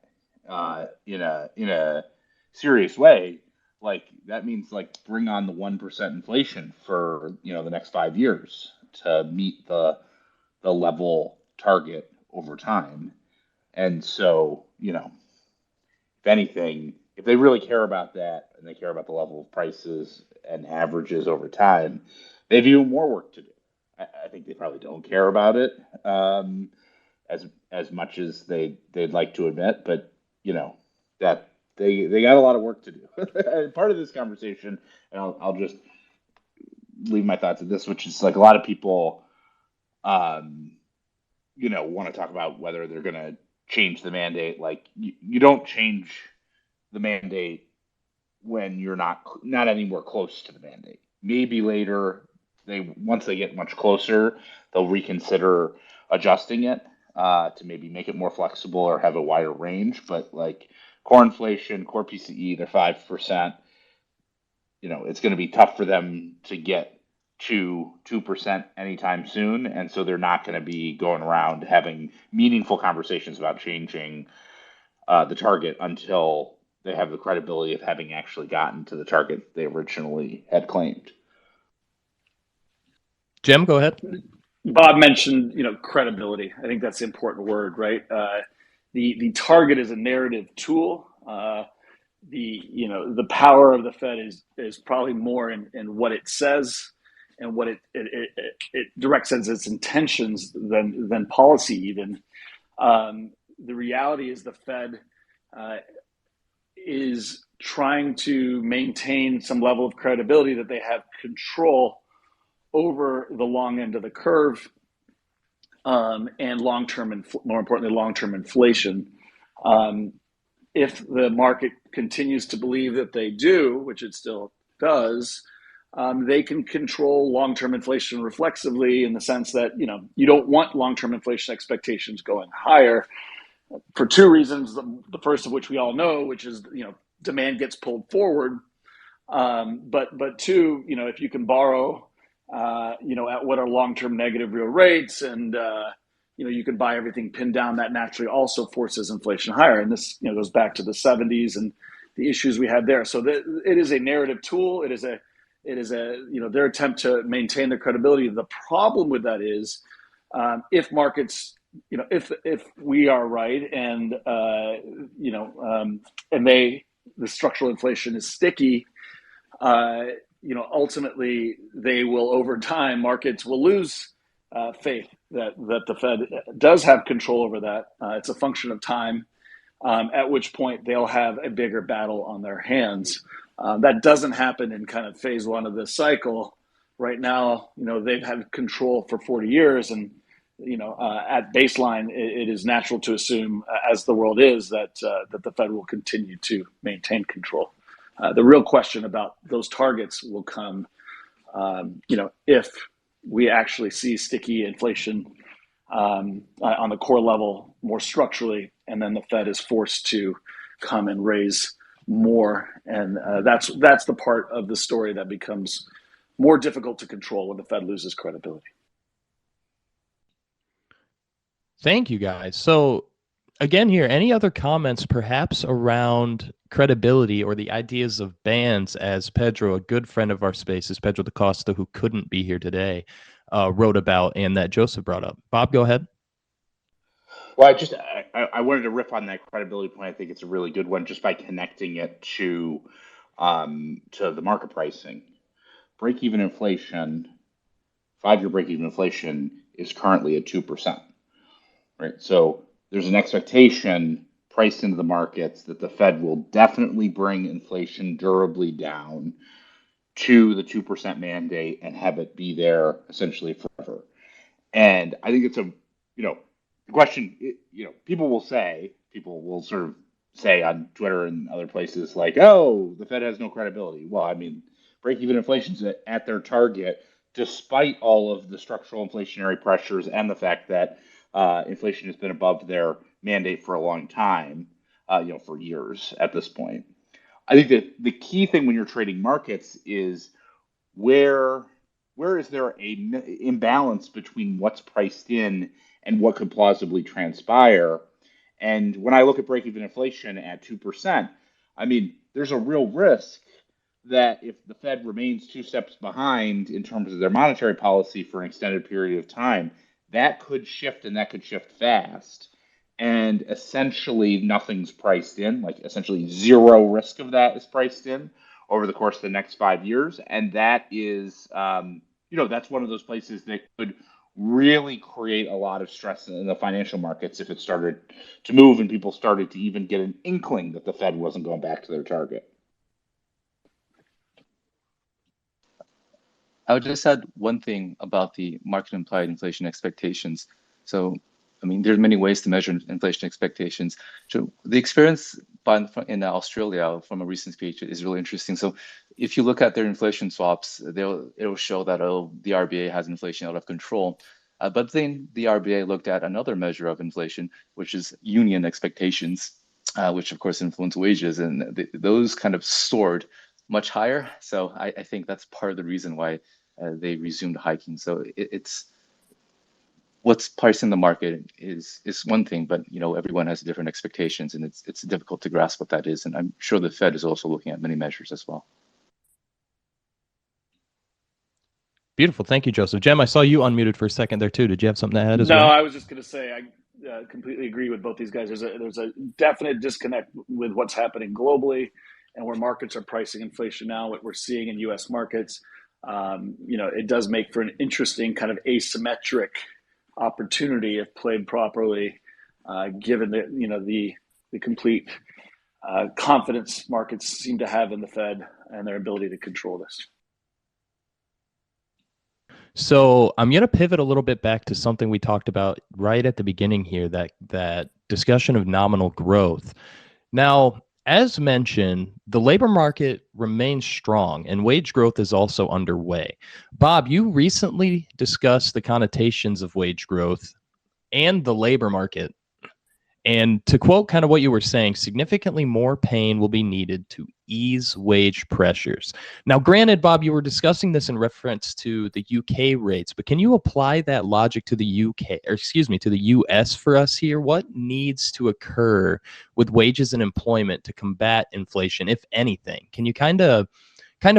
in a serious way, that means bring on the 1% inflation for the next 5 years to meet the level target over time. And so, if anything, if they really care about that and they care about the level of prices and averages over time, they have even more work to do. I think they probably don't care about it as much as they'd like to admit, but that they got a lot of work to do. Part of this conversation, and I'll just leave my thoughts at this, which is a lot of people want to talk about whether they're going to change the mandate. You don't change the mandate when you're not anywhere close to the mandate. Maybe later, once they get much closer, they'll reconsider adjusting it to maybe make it more flexible or have a wider range. But core inflation, core PCE, they're 5%. It's going to be tough for them to get to 2% anytime soon, and so they're not going to be going around having meaningful conversations about changing the target until they have the credibility of having actually gotten to the target they originally had claimed. Jim, go ahead. Bob mentioned, credibility. I think that's the important word, right? The target is a narrative tool. The power of the Fed is probably more in what it says and what it directs as its intentions than policy even. The reality is the Fed is trying to maintain some level of credibility that they have control over the long end of the curve and more importantly, long-term inflation. If the market continues to believe that they do, which it still does, they can control long-term inflation reflexively, in the sense that, you don't want long-term inflation expectations going higher for two reasons. The first of which we all know, which is, demand gets pulled forward. But two, if you can borrow, at what are long-term negative real rates, and you can buy everything pinned down, that naturally also forces inflation higher. And this, goes back to the 70s and the issues we had there. So it is a narrative tool. It is a their attempt to maintain their credibility. The problem with that is, if markets, if we are right, and the structural inflation is sticky, ultimately they will, over time, markets will lose faith that the Fed does have control over that. It's a function of time, at which point they'll have a bigger battle on their hands. That doesn't happen in kind of phase one of this cycle. Right now, they've had control for 40 years, and at baseline, it is natural to assume, as the world is, that the Fed will continue to maintain control. The real question about those targets will come, if we actually see sticky inflation on the core level more structurally, and then the Fed is forced to come and raise more. And that's the part of the story that becomes more difficult to control when the Fed loses credibility. Thank you, guys. So again here, any other comments perhaps around credibility or the ideas of bands, as Pedro, a good friend of our spaces, Pedro da Costa, who couldn't be here today, wrote about, and that Joseph brought up? Bob, go ahead. Well, I wanted to riff on that credibility point. I think it's a really good one, just by connecting it to the market pricing. Break-even inflation, 5-year break-even inflation is currently at 2%. Right, so there's an expectation priced into the markets that the Fed will definitely bring inflation durably down to the 2% mandate and have it be there essentially forever. And I think it's the question, people will sort of say on Twitter and other places like, oh, the Fed has no credibility. Well, I mean, break-even inflation's at their target, despite all of the structural inflationary pressures and the fact that inflation has been above their mandate for a long time, for years at this point. I think that the key thing when you're trading markets is where is there an imbalance between what's priced in and what could plausibly transpire. And when I look at break-even inflation at 2%, I mean, there's a real risk that if the Fed remains 2 steps behind in terms of their monetary policy for an extended period of time, that could shift, and that could shift fast. And essentially nothing's priced in, like essentially zero risk of that is priced in over the course of the next 5 years. And that is, that's one of those places that could really create a lot of stress in the financial markets if it started to move and people started to even get an inkling that the Fed wasn't going back to their target. I would just add one thing about the market implied inflation expectations. So, I mean, there's many ways to measure inflation expectations. So the experience in Australia from a recent speech is really interesting. So if you look at their inflation swaps, it'll show that, the RBA has inflation out of control. But then the RBA looked at another measure of inflation, which is union expectations, which of course influence wages, and those kind of soared much higher. So I think that's part of the reason why they resumed hiking. So it's what's priced in the market is one thing, but everyone has different expectations, and it's difficult to grasp what that is. And I'm sure the Fed is also looking at many measures as well. Beautiful. Thank you, Joseph. Jem, I saw you unmuted for a second there too. Did you have something to add as well? No, I was just going to say I completely agree with both these guys. There's a definite disconnect with what's happening globally and where markets are pricing inflation now. What we're seeing in U.S. markets, it does make for an interesting kind of asymmetric opportunity if played properly, given the complete confidence markets seem to have in the Fed and their ability to control this. So I'm going to pivot a little bit back to something we talked about right at the beginning here, that discussion of nominal growth. Now, as mentioned, the labor market remains strong and wage growth is also underway. Bob, you recently discussed the connotations of wage growth and the labor market. And to quote kind of what you were saying, significantly more pain will be needed to ease wage pressures. Now, granted, Bob, you were discussing this in reference to the UK rates, but can you apply that logic to the to the US for us here? What needs to occur with wages and employment to combat inflation, if anything? Can you kind of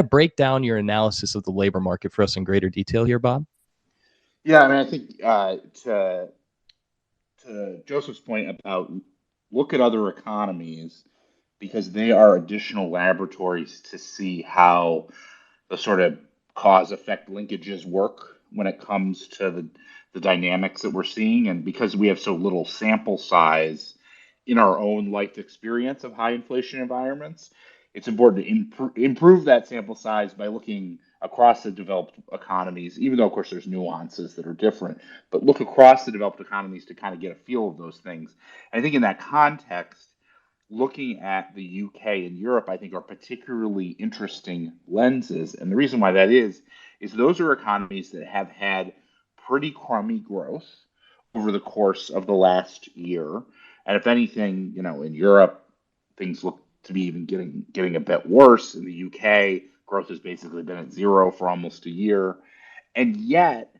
break down your analysis of the labor market for us in greater detail here, Bob? Yeah, I mean, I think to Joseph's point about look at other economies because they are additional laboratories to see how the sort of cause effect linkages work when it comes to the dynamics that we're seeing. And because we have so little sample size in our own life experience of high inflation environments, it's important to improve that sample size by looking across the developed economies, even though, of course, there's nuances that are different, but look across the developed economies to kind of get a feel of those things. And I think in that context, looking at the UK and Europe, I think are particularly interesting lenses. And the reason why that is those are economies that have had pretty crummy growth over the course of the last year. And if anything, in Europe, things look to be even getting a bit worse. In the UK, growth has basically been at zero for almost a year. And yet,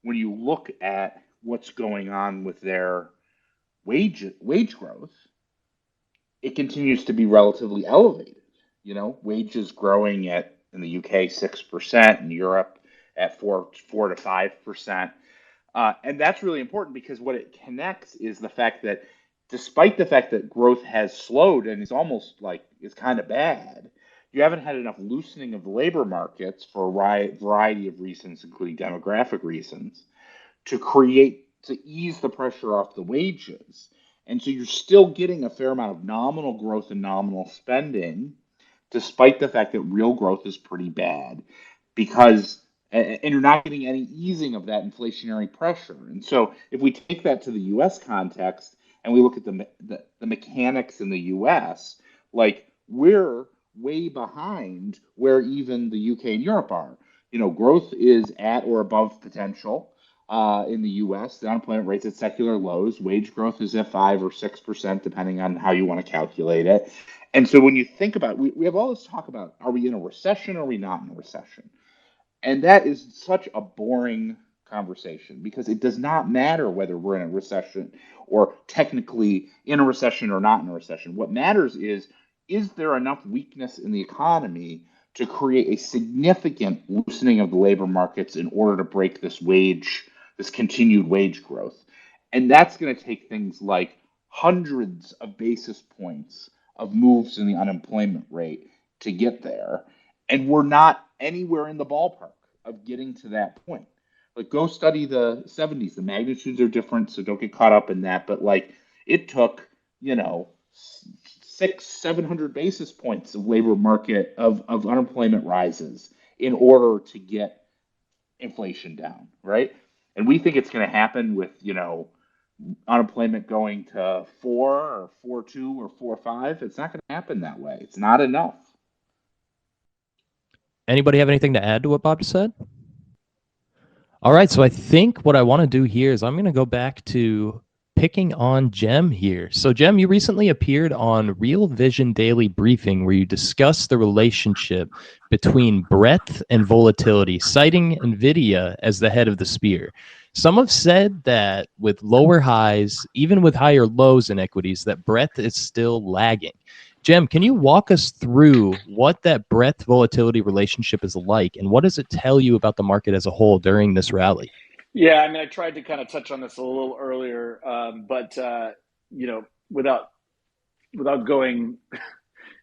when you look at what's going on with their wage growth, it continues to be relatively elevated. Wages growing in the UK 6%, in Europe at 4 to 5%, and that's really important because what it connects is the fact that despite the fact that growth has slowed and is almost like it's kind of bad, you haven't had enough loosening of the labor markets for a variety of reasons, including demographic reasons, to ease the pressure off the wages. And so you're still getting a fair amount of nominal growth and nominal spending, despite the fact that real growth is pretty bad, and you're not getting any easing of that inflationary pressure. And so if we take that to the US context and we look at the mechanics in the US, like we're way behind where even the UK and Europe are. Growth is at or above potential. In the U.S., the unemployment rate's at secular lows. Wage growth is at 5 or 6%, depending on how you want to calculate it. And so when you think about it, we have all this talk about, are we in a recession or are we not in a recession? And that is such a boring conversation because it does not matter whether we're in a recession or technically in a recession or not in a recession. What matters is there enough weakness in the economy to create a significant loosening of the labor markets in order to break this continued wage growth? And that's going to take things like hundreds of basis points of moves in the unemployment rate to get there. And we're not anywhere in the ballpark of getting to that point. Like, go study the 70s. The magnitudes are different, so don't get caught up in that. But it took, 600-700 basis points of labor market of unemployment rises in order to get inflation down, right? And we think it's going to happen with, unemployment going to 4 or 4.2 or 4.5. It's not going to happen that way. It's not enough. Anybody have anything to add to what Bob just said? All right, so I think what I want to do here is I'm going to go back to picking on Jem here. So Jem, you recently appeared on Real Vision Daily Briefing where you discussed the relationship between breadth and volatility, citing NVIDIA as the head of the spear. Some have said that with lower highs, even with higher lows in equities, that breadth is still lagging. Jem, can you walk us through what that breadth volatility relationship is like, and what does it tell you about the market as a whole during this rally? Yeah, I mean, I tried to kind of touch on this a little earlier, but without going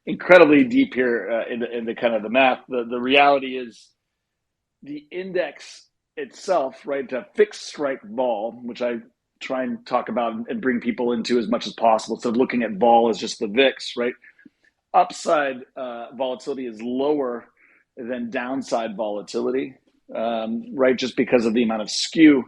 incredibly deep here into kind of the math, the reality is the index itself, right, to fixed strike vol, which I try and talk about and bring people into as much as possible. So looking at vol as just the VIX, right? Upside volatility is lower than downside volatility, right? Just because of the amount of skew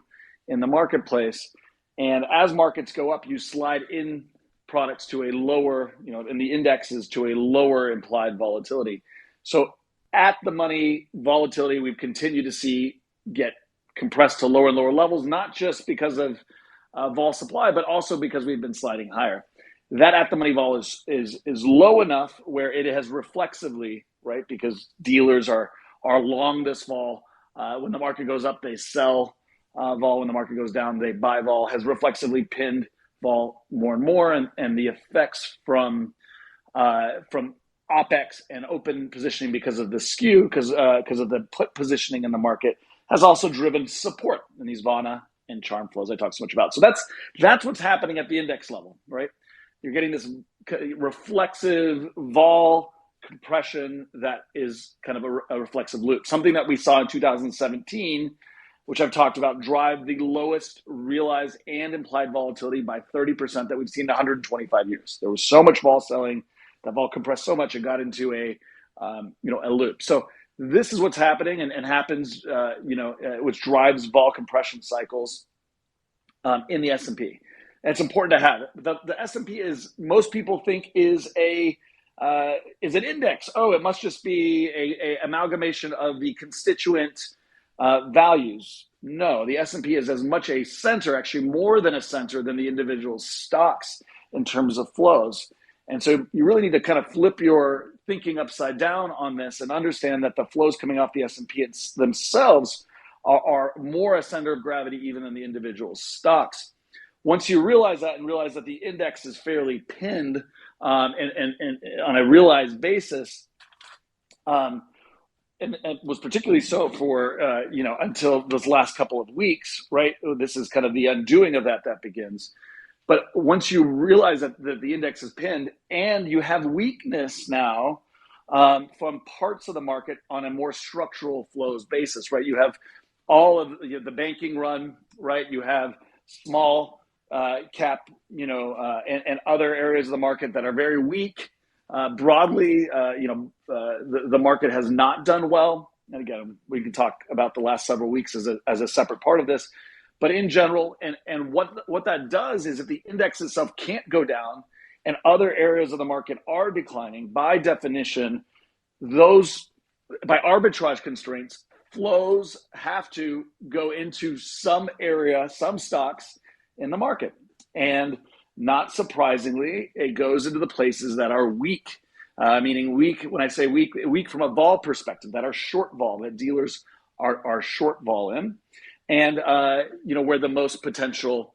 in the marketplace. And as markets go up, you slide in products to a lower, and the indexes to a lower implied volatility. So at the money volatility, we've continued to see get compressed to lower and lower levels, not just because of vol supply, but also because we've been sliding higher. That at the money vol is low enough where it has reflexively, right? Because dealers are long this vol. When the market goes up, they sell vol. When the market goes down, they buy vol. Has reflexively pinned vol more and more, and the effects from OPEX and open positioning because of the skew, because of the put positioning in the market, has also driven support in these VANA and charm flows I talked so much about. So that's what's happening at the index level, right? You're getting this reflexive vol compression that is kind of a reflexive loop, something that we saw in 2017, which I've talked about, drive the lowest realized and implied volatility by 30% that we've seen in 125 years. There was so much vol selling, that vol compressed so much it got into a loop. So this is what's happening and happens, which drives vol compression cycles in the S&P. And it's important to have it. The S&P is, most people think is an index. Oh, it must just be a amalgamation of the constituent values. No, the S&P is as much a center, actually more than a center, than the individual stocks in terms of flows. And so you really need to kind of flip your thinking upside down on this and understand that the flows coming off the S&P themselves are more a center of gravity even than the individual stocks. Once you realize that and realize that the index is fairly pinned and on a realized basis, and was particularly so for until those last couple of weeks, right? This is kind of the undoing of that begins. But once you realize that the index is pinned and you have weakness now from parts of the market on a more structural flows basis, right? You have all of the banking run, right? You have small cap, and other areas of the market that are very weak. Broadly, the market has not done well. And again, we can talk about the last several weeks as a separate part of this. But in general, and what that does is if the index itself can't go down and other areas of the market are declining, by definition, those, by arbitrage constraints, flows have to go into some area, some stocks in the market. And not surprisingly, it goes into the places that are weak, meaning weak, when I say weak from a vol perspective, that are short vol, that dealers are short vol in. And, where the most potential,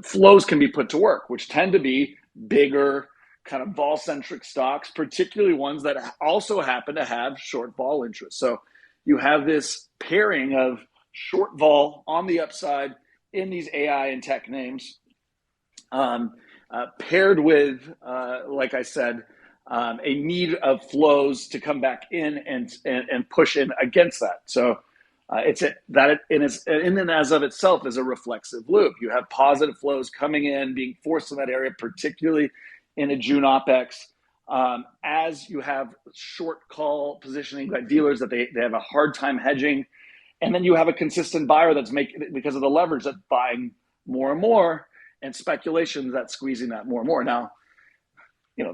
flows can be put to work, which tend to be bigger kind of vol-centric stocks, particularly ones that also happen to have short vol interest. So you have this pairing of short vol on the upside in these AI and tech names, paired with, like I said, a need of flows to come back in and push in against that. So in and as of itself is a reflexive loop. You have positive flows coming in, being forced in that area, particularly in a June OPEX, as you have short call positioning by dealers that they have a hard time hedging. And then you have a consistent buyer that's making, because of the leverage, that's buying more and more, and speculation that's squeezing that more and more. Now,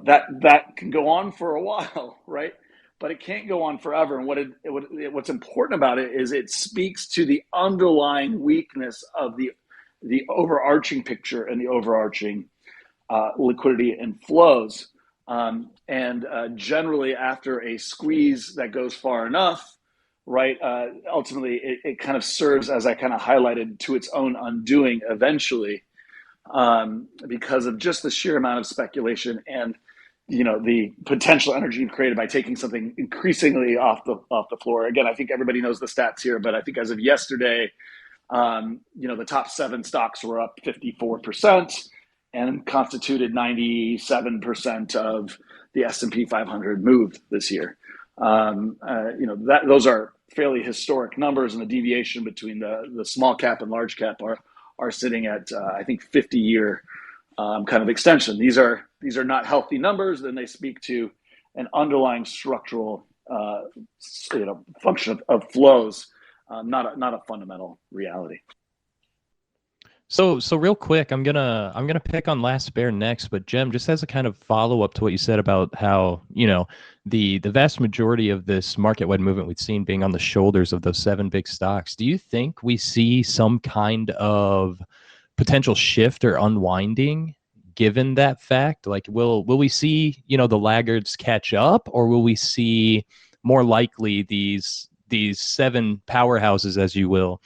that can go on for a while, right? But it can't go on forever. And what's important about it is it speaks to the underlying weakness of the overarching picture and the overarching liquidity and flows. Generally, after a squeeze that goes far enough, right, ultimately it kind of serves, as I kind of highlighted, to its own undoing eventually, because of just the sheer amount of speculation and the potential energy created by taking something increasingly off the floor. Again, I think everybody knows the stats here, but I think as of yesterday, the top 7 stocks were up 54% and constituted 97% of the S&P 500 move this year. Those are fairly historic numbers, and the deviation between the small cap and large cap are sitting at I think 50-year kind of extension. These are not healthy numbers, and they speak to an underlying structural function of flows, not a fundamental reality. So real quick, I'm gonna pick on Last Bear next, but Jem, just as a kind of follow up to what you said about how, the vast majority of this market wide movement we've seen being on the shoulders of those 7 big stocks, do you think we see some kind of potential shift or unwinding given that fact? Like will we see, the laggards catch up, or will we see more likely these 7 powerhouses, as you will,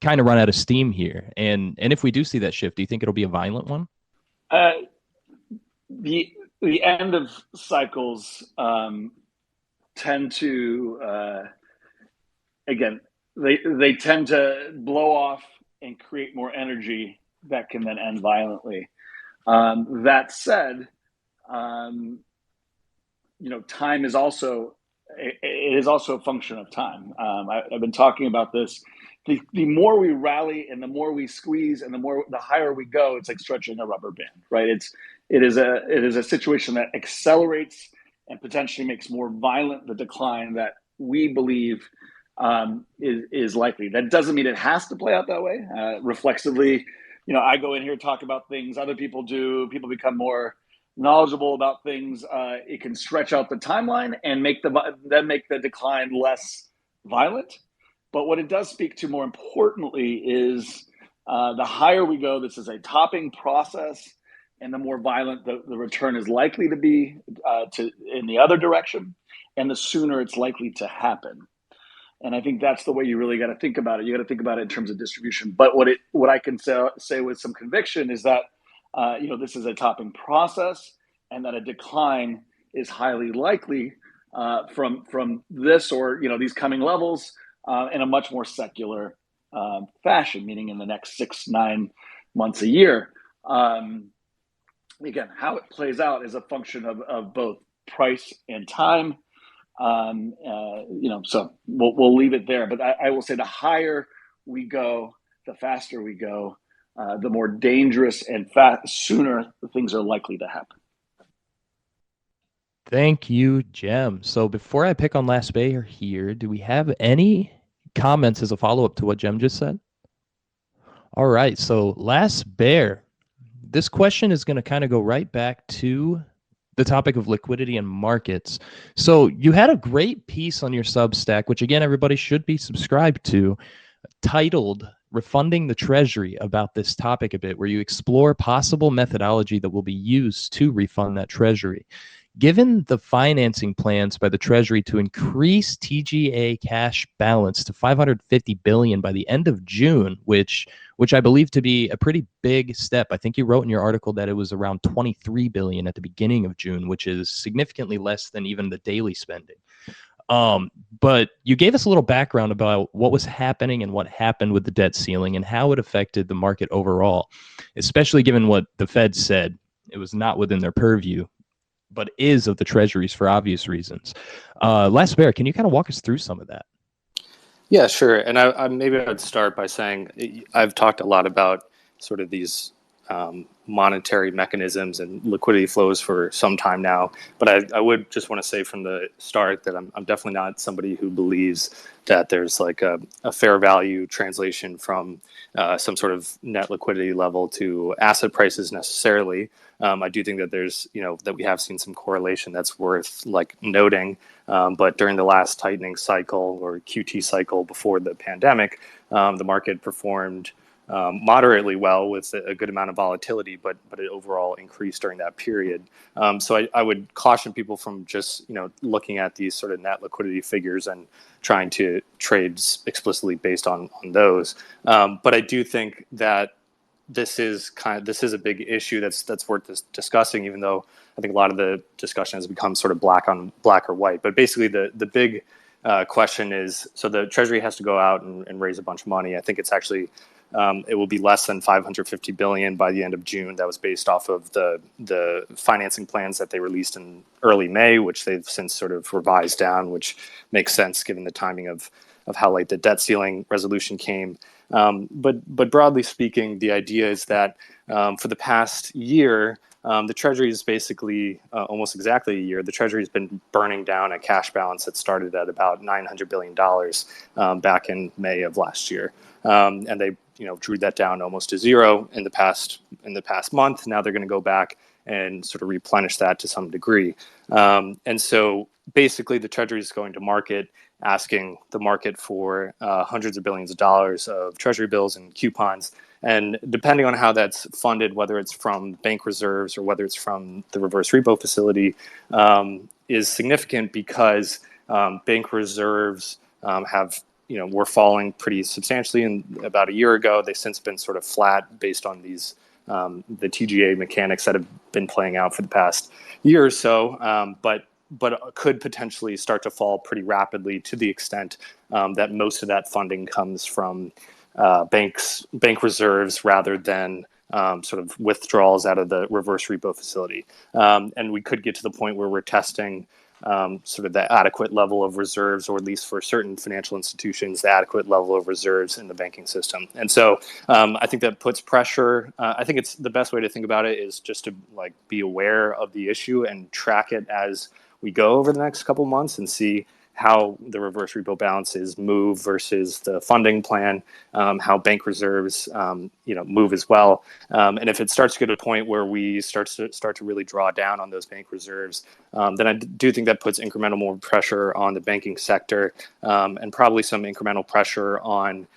kind of run out of steam here? And if we do see that shift, do you think it'll be a violent one? Uh, the end of cycles tend to again they tend to blow off and create more energy that can then end violently. That said, time is also a function of time. I've been talking about this. The more we rally and the more we squeeze and the higher we go, it's like stretching a rubber band, right? It is a situation that accelerates and potentially makes more violent the decline that we believe is likely. That doesn't mean it has to play out that way. Reflexively, I go in here and talk about things other people do. People become more knowledgeable about things. It can stretch out the timeline and make the decline less violent. But what it does speak to more importantly is the higher we go, this is a topping process, and the more violent the return is likely to be in the other direction, and the sooner it's likely to happen. And I think that's the way you really got to think about it. You got to think about it in terms of distribution. But what I can say with some conviction is that this is a topping process, and that a decline is highly likely from this or these coming levels in a much more secular fashion, meaning in the next 6-9 months a year. Again, how it plays out is a function of both price and time. So we'll leave it there. But I will say the higher we go, the faster we go, the more dangerous and sooner things are likely to happen. Thank you, Jem. So before I pick on Last Bear here, do we have any comments as a follow-up to what Jem just said? All right, so Last Bear, this question is going to kind of go right back to the topic of liquidity and markets. So you had a great piece on your Substack, which again, everybody should be subscribed to, titled Refunding the Treasury, about this topic a bit, where you explore possible methodology that will be used to refund that Treasury. Given the financing plans by the Treasury to increase TGA cash balance to $550 billion by the end of June, which I believe to be a pretty big step. I think you wrote in your article that it was around $23 billion at the beginning of June, which is significantly less than even the daily spending. But you gave us a little background about what was happening and what happened with the debt ceiling and how it affected the market overall, especially given what the Fed said. It was not within their purview, but is of the Treasuries for obvious reasons. Last Bear, can you kind of walk us through some of that? Yeah, sure. And I maybe I'd start by saying I've talked a lot about sort of these monetary mechanisms and liquidity flows for some time now. But I would just want to say from the start that I'm definitely not somebody who believes that there's like a fair value translation from some sort of net liquidity level to asset prices necessarily. I do think that there's, that we have seen some correlation that's worth like noting. But during the last tightening cycle or QT cycle before the pandemic, the market performed moderately well with a good amount of volatility, but it overall increased during that period. So I would caution people from just looking at these sort of net liquidity figures and trying to trade explicitly based on those. But I do think that this is a big issue that's worth discussing, even though I think a lot of the discussion has become sort of black or white. But basically the big question is, so the Treasury has to go out and raise a bunch of money. I think it's actually it will be less than $550 billion by the end of June. That was based off of the financing plans that they released in early May, which they've since sort of revised down, which makes sense given the timing of how late the debt ceiling resolution came. But broadly speaking, the idea is that for the past year, the Treasury is basically almost exactly a year. The Treasury has been burning down a cash balance that started at about $900 billion back in May of last year. And they drew that down almost to zero in the past month. Now they're going to go back and sort of replenish that to some degree. And so basically the Treasury is going to market, asking the market for hundreds of billions of dollars of Treasury bills and coupons. And depending on how that's funded, whether it's from bank reserves or whether it's from the reverse repo facility, is significant because bank reserves were falling pretty substantially in about a year ago. They've since been sort of flat based on these the TGA mechanics that have been playing out for the past year or so, but could potentially start to fall pretty rapidly to the extent that most of that funding comes from bank reserves rather than sort of withdrawals out of the reverse repo facility. And we could get to the point where we're testing sort of the adequate level of reserves, or at least for certain financial institutions, the adequate level of reserves in the banking system. And so I think that puts pressure. I think it's the best way to think about it is just to be aware of the issue and track it as we go over the next couple months and see how the reverse repo balances move versus the funding plan, how bank reserves move as well. And if it starts to get to a point where we start to really draw down on those bank reserves, then I do think that puts incremental more pressure on the banking sector, and probably some incremental pressure on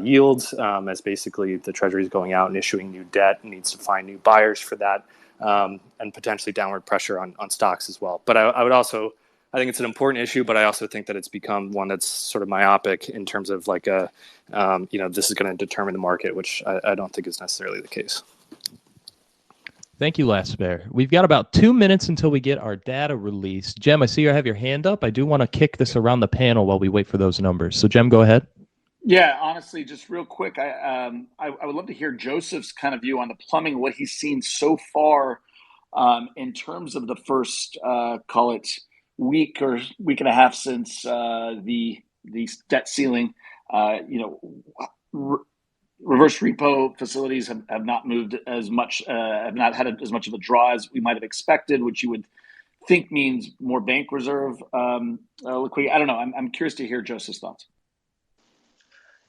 yields, as basically the Treasury is going out and issuing new debt and needs to find new buyers for that, and potentially downward pressure on stocks as well. But I think it's an important issue, but I also think that it's become one that's sort of myopic in terms of this is going to determine the market, which I don't think is necessarily the case. Thank you, Lasper. We've got about 2 minutes until we get our data released. Jem, I see you have your hand up. I do want to kick this around the panel while we wait for those numbers. So, Jem, go ahead. Yeah, honestly, just real quick, I would love to hear Joseph's kind of view on the plumbing, what he's seen so far in terms of the first, call it, week or week and a half since the debt ceiling. Reverse repo facilities have not moved as much, have not had as much of a draw as we might have expected, which you would think means more bank reserve liquidity. I don't know. I'm curious to hear Joseph's thoughts.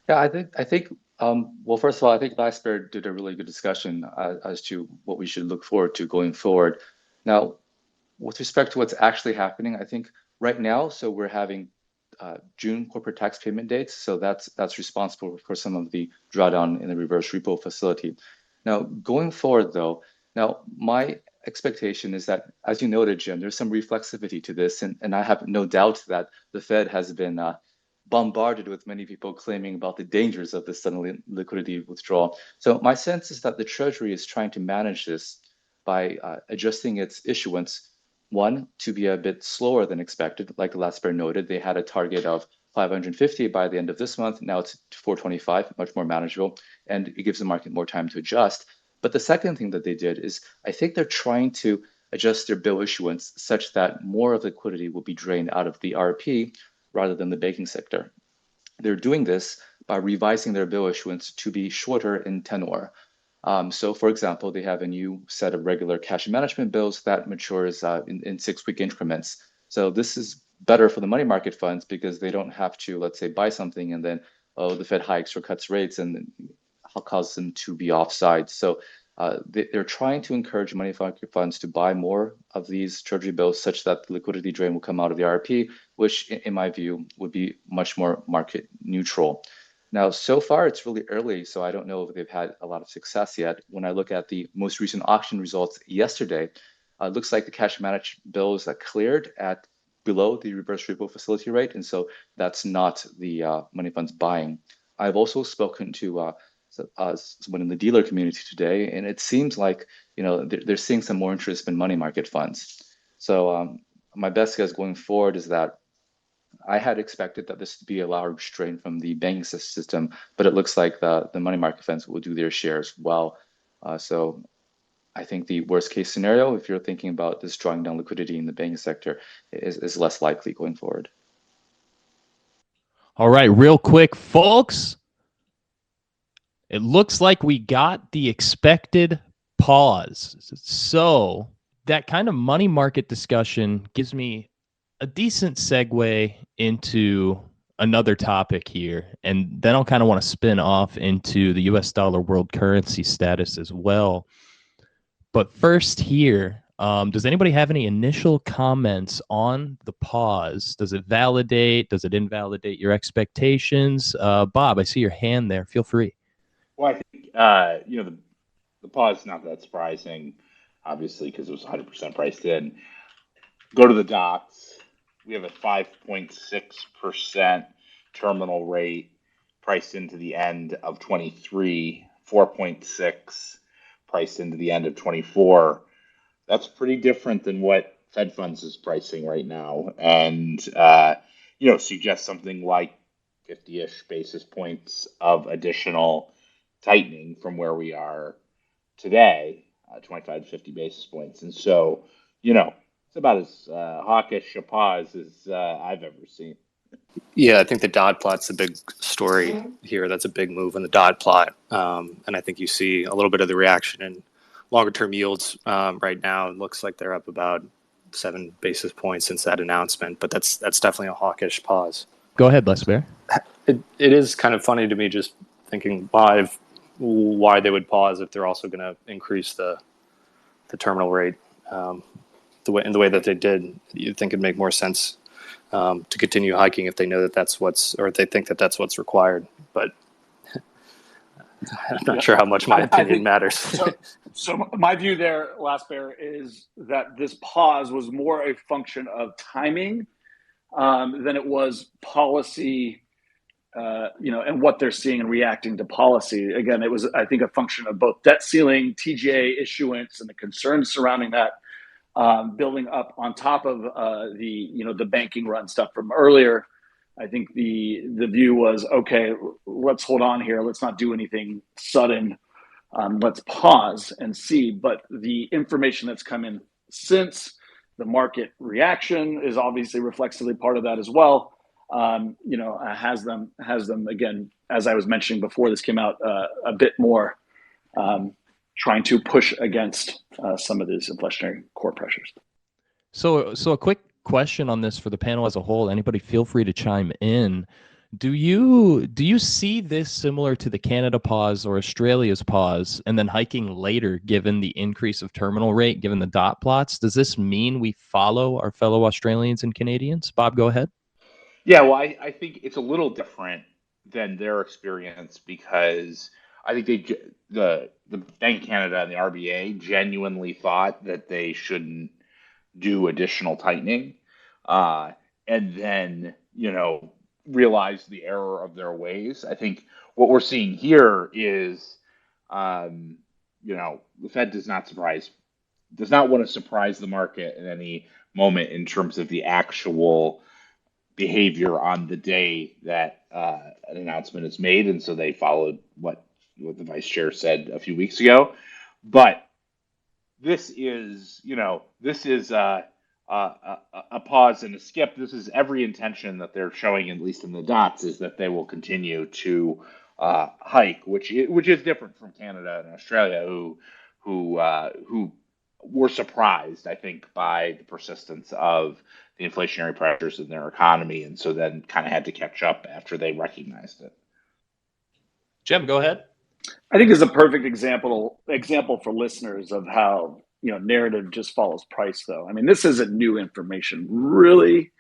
Yeah, I think. Well, first of all, I think Lasper did a really good discussion as to what we should look forward to going forward. Now, with respect to what's actually happening, I think right now, so we're having June corporate tax payment dates. So that's responsible for some of the drawdown in the reverse repo facility. Now, going forward, though, my expectation is that, as you noted, Jim, there's some reflexivity to this. And I have no doubt that the Fed has been bombarded with many people claiming about the dangers of this sudden liquidity withdrawal. So my sense is that the Treasury is trying to manage this by adjusting its issuance. One, to be a bit slower than expected. Like Lasper noted, they had a target of 550 by the end of this month. Now it's 425, much more manageable, and it gives the market more time to adjust. But the second thing that they did is I think they're trying to adjust their bill issuance such that more of the liquidity will be drained out of the RP rather than the banking sector. They're doing this by revising their bill issuance to be shorter in tenor. So, for example, they have a new set of regular cash management bills that matures in 6-week increments. So this is better for the money market funds because they don't have to, let's say, buy something and then, the Fed hikes or cuts rates and causes them to be offside. So they're trying to encourage money market funds to buy more of these Treasury bills such that the liquidity drain will come out of the RP, which in my view would be much more market neutral. Now, so far, it's really early, so I don't know if they've had a lot of success yet. When I look at the most recent auction results yesterday, it looks like the cash managed bills that cleared at below the reverse repo facility rate, and so that's not the money funds buying. I've also spoken to someone in the dealer community today, and it seems like they're seeing some more interest in money market funds. So my best guess going forward is that I had expected that this would be a large strain from the banking system, but it looks like the money market funds will do their share as well. So I think the worst case scenario, if you're thinking about this drawing down liquidity in the banking sector, is less likely going forward. All right, real quick, folks. It looks like we got the expected pause. So that kind of money market discussion gives me a decent segue into another topic here, and then I'll kind of want to spin off into the US dollar world currency status as well. But first here, does anybody have any initial comments on the pause? Does it validate? Does it invalidate your expectations? Bob, I see your hand there. Feel free. Well, I think the pause is not that surprising, obviously, because it was 100% priced in. Go to the dots. We have a 5.6% terminal rate priced into the end of 23, 4.6 priced into the end of 24. That's pretty different than what Fed funds is pricing right now, and suggests something like 50-ish basis points of additional tightening from where we are today, 25 to 50 basis points. And so, it's about as hawkish a pause as I've ever seen. Yeah, I think the dot plot's the big story here. That's a big move in the dot plot. And I think you see a little bit of the reaction in longer term yields right now. It looks like they're up about 7 basis points since that announcement, but that's definitely a hawkish pause. Go ahead, Les Bear. It is kind of funny to me just thinking live why they would pause if they're also going to increase the terminal rate in the way that they did. You'd think it'd make more sense to continue hiking if they know that if they think that that's what's required. But I'm not sure how much my opinion matters. So my view there, Last Bear, is that this pause was more a function of timing than it was policy, and what they're seeing and reacting to policy. Again, it was, I think, a function of both debt ceiling, TGA issuance, and the concerns surrounding that, building up on top of the banking run stuff from earlier. I think the view was, okay, let's hold on here. Let's not do anything sudden. Let's pause and see. But the information that's come in since, the market reaction is obviously reflexively part of that as well. Has them again, as I was mentioning before this came out, a bit more trying to push against some of these inflationary core pressures. So a quick question on this for the panel as a whole. Anybody feel free to chime in. Do you see this similar to the Canada pause or Australia's pause and then hiking later given the increase of terminal rate, given the dot plots? Does this mean we follow our fellow Australians and Canadians? Bob, go ahead. Yeah, well, I think it's a little different than their experience because I think the Bank of Canada and the RBA genuinely thought that they shouldn't do additional tightening, and then realized the error of their ways. I think what we're seeing here is, the Fed does not want to surprise the market at any moment in terms of the actual behavior on the day that an announcement is made, and so they followed what the vice chair said a few weeks ago. But this is a pause and a skip. This is every intention that they're showing, at least in the dots, is that they will continue to hike, which is different from Canada and Australia, who were surprised, I think, by the persistence of the inflationary pressures in their economy, and so then kind of had to catch up after they recognized it. Jim, go ahead. I think it's a perfect example for listeners of how narrative just follows price, though. I mean, this isn't new information, really.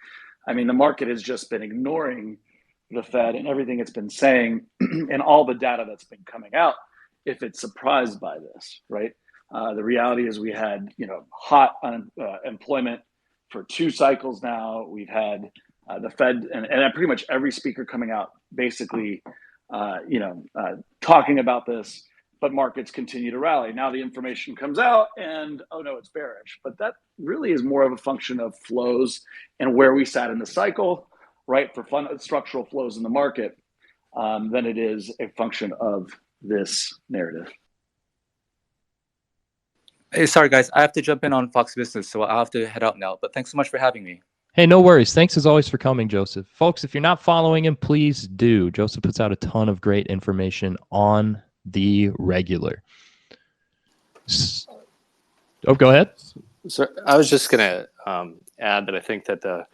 I mean, the market has just been ignoring the Fed and everything it's been saying and all the data that's been coming out if it's surprised by this, right? The reality is we had, hot employment for 2 cycles now. We've had the Fed and pretty much every speaker coming out basically, talking about this, but markets continue to rally. Now the information comes out and, oh no, it's bearish. But that really is more of a function of flows and where we sat in the cycle, right, for structural flows in the market, than it is a function of this narrative. Hey, sorry guys, I have to jump in on Fox Business, so I'll have to head out now. But thanks so much for having me. Hey, no worries. Thanks as always for coming, Joseph. Folks, if you're not following him, please do. Joseph puts out a ton of great information on the regular. Oh, go ahead. So I was just going to add that I think that the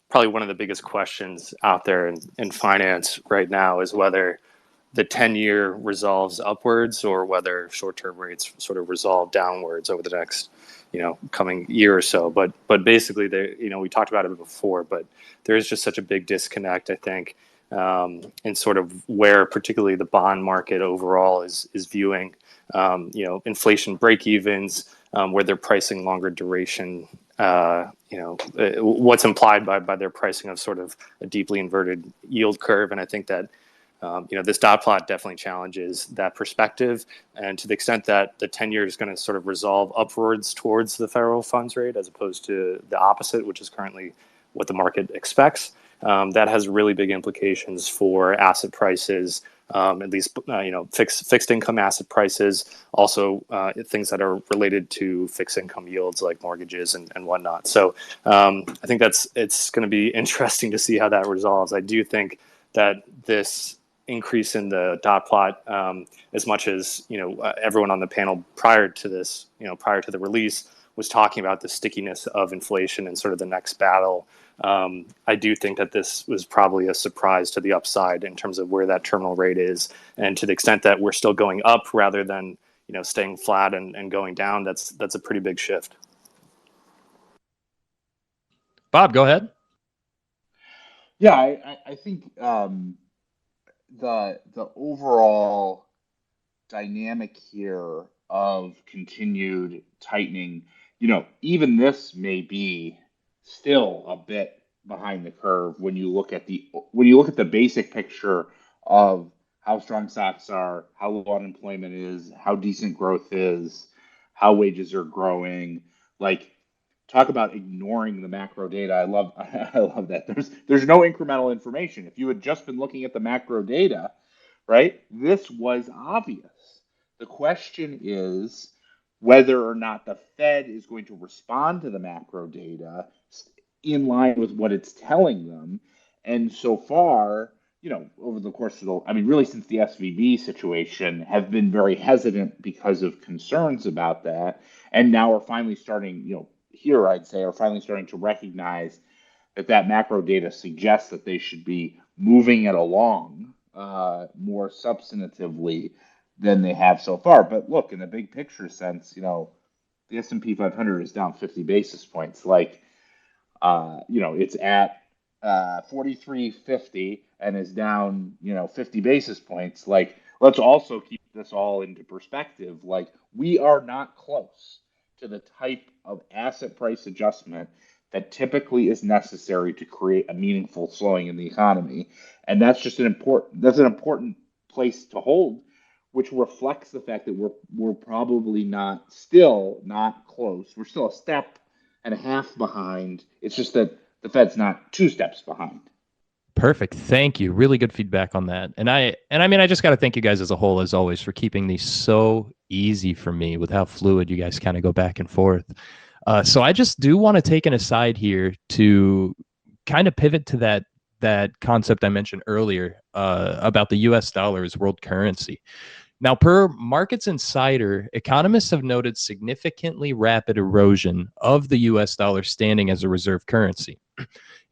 probably one of the biggest questions out there in finance right now is whether the 10-year resolves upwards or whether short-term rates sort of resolve downwards over the next, coming year or so. But basically, we talked about it before, but there is just such a big disconnect, I think, in sort of where particularly the bond market overall is viewing, inflation break-evens, where they're pricing longer duration. What's implied by their pricing of sort of a deeply inverted yield curve, and I think that. This dot plot definitely challenges that perspective. And to the extent that the 10-year is going to sort of resolve upwards towards the federal funds rate as opposed to the opposite, which is currently what the market expects, that has really big implications for asset prices, at least, fixed income asset prices, also things that are related to fixed income yields like mortgages and whatnot. So I think it's going to be interesting to see how that resolves. I do think that this increase in the dot plot, as much as everyone on the panel prior to this, prior to the release, was talking about the stickiness of inflation and sort of the next battle. I do think that this was probably a surprise to the upside in terms of where that terminal rate is, and to the extent that we're still going up rather than staying flat and going down. That's a pretty big shift. Bob, go ahead. Yeah, I think the overall dynamic here of continued tightening, even this may be still a bit behind the curve when you look at the basic picture of how strong stocks are, how low unemployment is, how decent growth is, how wages are growing. Like, talk about ignoring the macro data. I love that. There's no incremental information. If you had just been looking at the macro data, right, this was obvious. The question is whether or not the Fed is going to respond to the macro data in line with what it's telling them. And so far, over the course of really since the SVB situation, have been very hesitant because of concerns about that. And now we're finally starting, here I'd say, are finally starting to recognize that macro data suggests that they should be moving it along more substantively than they have so far. But look, in the big picture sense, the S&P 500 is down 50 basis points. It's at 43.50 and is down, 50 basis points. Let's also keep this all into perspective. We are not close to the type of asset price adjustment that typically is necessary to create a meaningful slowing in the economy. And that's just an important place to hold, which reflects the fact that we're probably still not close. We're still a step and a half behind. It's just that the Fed's not 2 steps behind. Perfect. Thank you. Really good feedback on that. And I just got to thank you guys as a whole, as always, for keeping these so easy for me with how fluid you guys kind of go back and forth. So I just do want to take an aside here to kind of pivot to that concept I mentioned earlier about the US dollar as world currency. Now, per Markets Insider, economists have noted significantly rapid erosion of the US dollar standing as a reserve currency.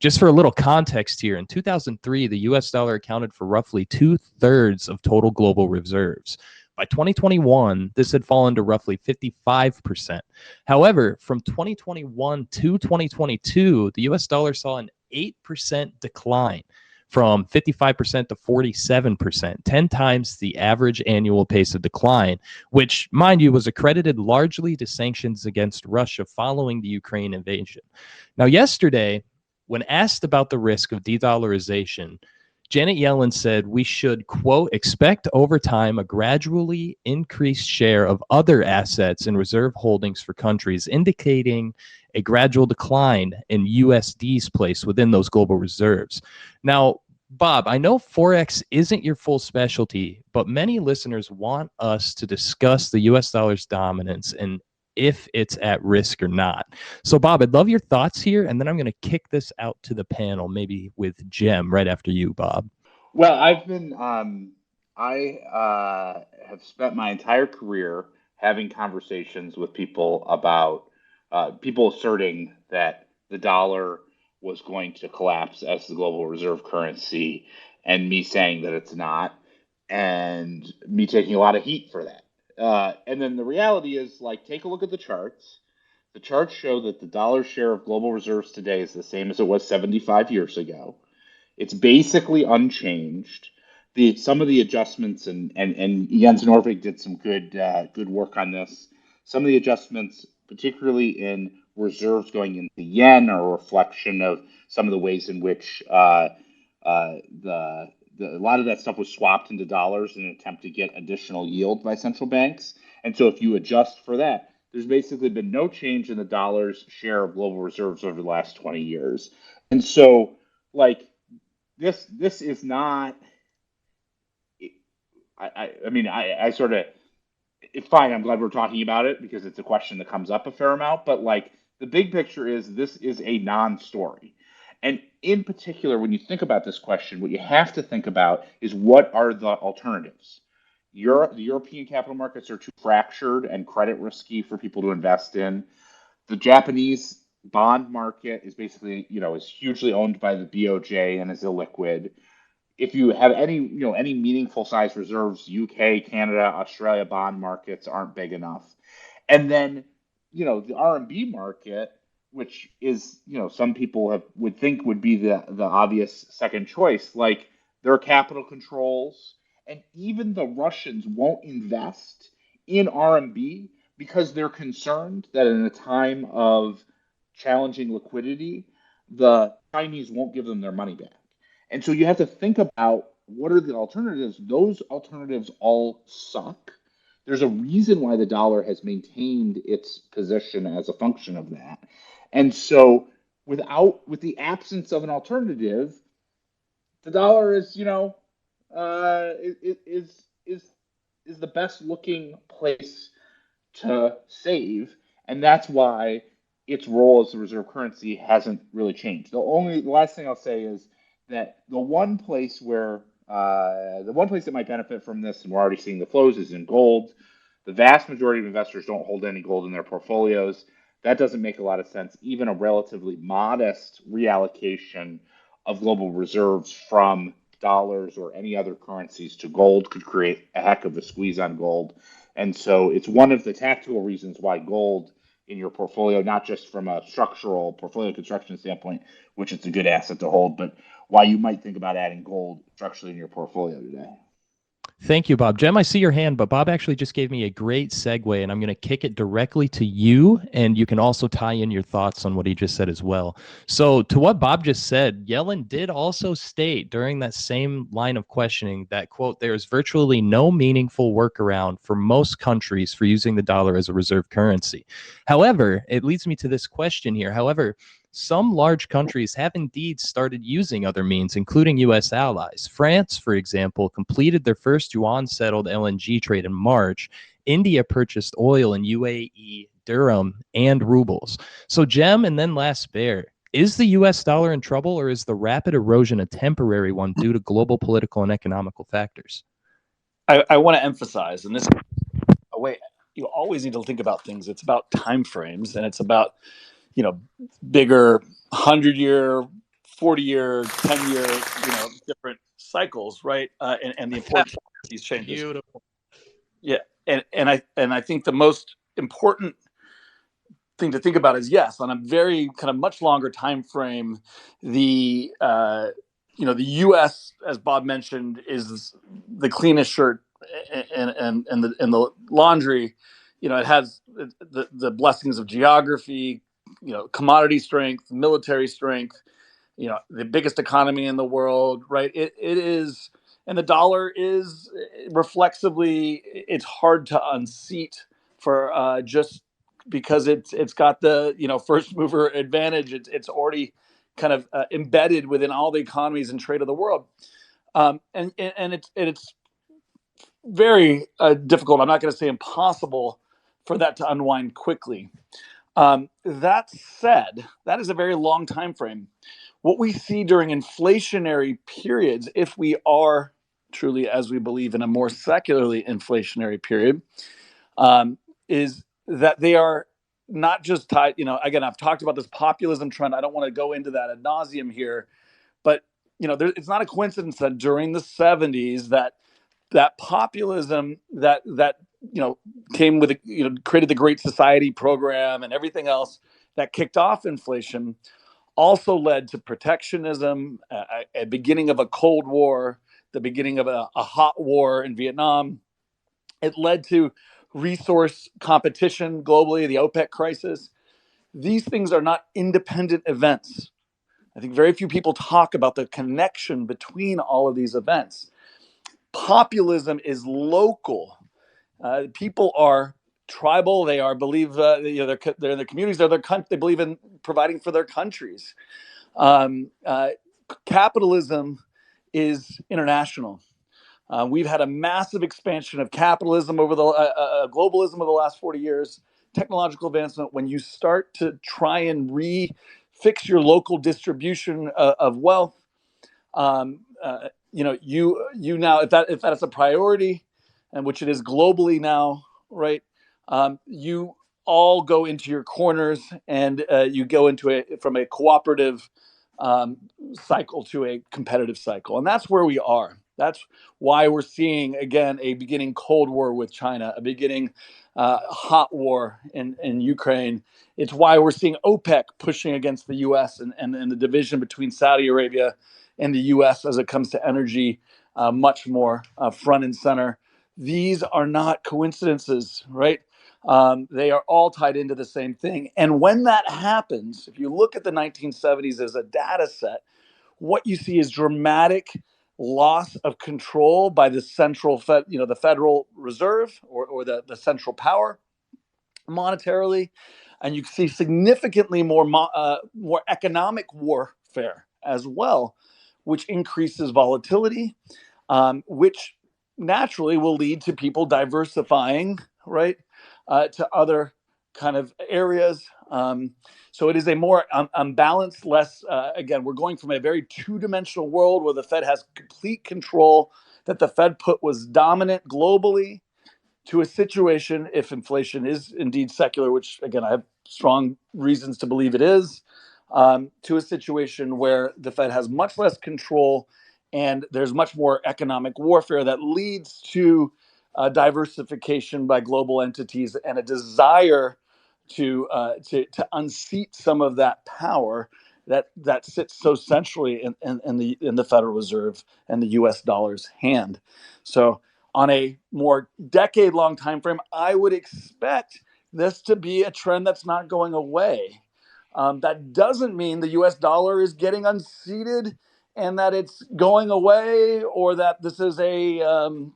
Just for a little context here, in 2003, the US dollar accounted for roughly 2/3 of total global reserves. By 2021, this had fallen to roughly 55%. However, from 2021 to 2022, the US dollar saw an 8% decline, from 55% to 47%, 10 times the average annual pace of decline, which, mind you, was accredited largely to sanctions against Russia following the Ukraine invasion. Now, yesterday, when asked about the risk of de-dollarization, Janet Yellen said we should, quote, expect over time a gradually increased share of other assets in reserve holdings for countries, indicating a gradual decline in USD's place within those global reserves. Now, Bob, I know Forex isn't your full specialty, but many listeners want us to discuss the US dollar's dominance and if it's at risk or not. So, Bob, I'd love your thoughts here, and then I'm going to kick this out to the panel, maybe with Jem right after you, Bob. Well, I have spent my entire career having conversations with people about people asserting that the dollar was going to collapse as the global reserve currency, and me saying that it's not, and me taking a lot of heat for that. And then the reality is, like, take a look at the charts. The charts show that the dollar share of global reserves today is the same as it was 75 years ago. It's basically unchanged. Some of the adjustments, and Jens Norvig did some good work on this. Some of the adjustments, particularly in reserves going into yen, are a reflection of some of the ways in which a lot of that stuff was swapped into dollars in an attempt to get additional yield by central banks. And so if you adjust for that, there's basically been no change in the dollar's share of global reserves over the last 20 years. And so, like, this is not. I mean, I sort of. It's fine. I'm glad we're talking about it because it's a question that comes up a fair amount. But, like, the big picture is this is a non-story. And in particular, when you think about this question, what you have to think about is what are the alternatives? The European capital markets are too fractured and credit risky for people to invest in. The Japanese bond market is basically, is hugely owned by the BOJ and is illiquid. If you have any meaningful size reserves, UK, Canada, Australia bond markets aren't big enough. And then, the RMB market, which is, some people would think would be the obvious second choice, like, there are capital controls, and even the Russians won't invest in RMB because they're concerned that in a time of challenging liquidity, the Chinese won't give them their money back. And so you have to think about what are the alternatives. Those alternatives all suck. There's a reason why the dollar has maintained its position as a function of that. And so with the absence of an alternative, the dollar is, is the best looking place to save, and that's why its role as a reserve currency hasn't really changed. The last thing I'll say is that the one place that might benefit from this, and we're already seeing the flows, is in gold. The vast majority of investors don't hold any gold in their portfolios. That doesn't make a lot of sense. Even a relatively modest reallocation of global reserves from dollars or any other currencies to gold could create a heck of a squeeze on gold. And so it's one of the tactical reasons why gold in your portfolio, not just from a structural portfolio construction standpoint, which it's a good asset to hold, but why you might think about adding gold structurally in your portfolio today. Thank you, Bob. Jem, I see your hand, but Bob actually just gave me a great segue, and I'm going to kick it directly to you, and you can also tie in your thoughts on what he just said as well. So to what Bob just said, Yellen did also state during that same line of questioning that, quote, there's virtually no meaningful workaround for most countries for using the dollar as a reserve currency. However, it leads me to this question here. However, some large countries have indeed started using other means, including U.S. allies. France, for example, completed their first yuan-settled LNG trade in March. India purchased oil in UAE, dirham, and rubles. So, Jem, and then last bear. Is the U.S. dollar in trouble, or is the rapid erosion a temporary one due to global political and economical factors? I want to emphasize, and this is a way you always need to think about things. It's about time frames, and it's about bigger 100-year, 40-year, 10-year, different cycles, right? And the importance of these changes. Beautiful. Yeah, and I think the most important thing to think about is, yes, on a very kind of much longer time frame, the the U.S., as Bob mentioned, is the cleanest shirt and the laundry. It has the blessings of geography, commodity strength, military strength, the biggest economy in the world, right? It is, and the dollar is reflexively, it's hard to unseat for just because it's got the first mover advantage. It's already kind of embedded within all the economies and trade of the world, and it's very difficult. I'm not going to say impossible for that to unwind quickly. That said, that is a very long time frame. What we see during inflationary periods, if we are truly, as we believe, in a more secularly inflationary period, is that they are not just tied, again, I've talked about this populism trend. I don't want to go into that ad nauseum here, but it's not a coincidence that during the 70s that populism that came with created the Great Society program and everything else that kicked off inflation also led to protectionism, a beginning of a Cold War, the beginning of a hot war in Vietnam. It led to resource competition globally, the OPEC crisis. These things are not independent events. I think very few people talk about the connection between all of these events. Populism is local. People are tribal. They are they're in their communities. They believe in providing for their countries. Capitalism is international. We've had a massive expansion of capitalism over the globalism over the last 40 years. Technological advancement. When you start to try and fix your local distribution of wealth, you now, if that is a priority, and which it is globally now, right? You all go into your corners, and you go from a cooperative cycle to a competitive cycle, and that's where we are. That's why we're seeing again a beginning Cold War with China, a beginning hot war in Ukraine. It's why we're seeing OPEC pushing against the U.S. and the division between Saudi Arabia and the U.S. as it comes to energy, much more front and center. These are not coincidences, right? They are all tied into the same thing. And when that happens, if you look at the 1970s as a data set, what you see is dramatic loss of control by the the Federal Reserve or the central power monetarily, and you see significantly more economic warfare as well, which increases volatility, which naturally will lead to people diversifying, right, to other kind of areas. So it is a more unbalanced, less, again, we're going from a very two-dimensional world where the Fed has complete control, that the Fed put was dominant globally, to a situation, if inflation is indeed secular, which again, I have strong reasons to believe it is, to a situation where the Fed has much less control and there's much more economic warfare that leads to diversification by global entities and a desire to unseat some of that power that sits so centrally in the Federal Reserve and the U.S. dollar's hand. So on a more decade-long time frame, I would expect this to be a trend that's not going away. That doesn't mean the U.S. dollar is getting unseated and that it's going away, or that this is going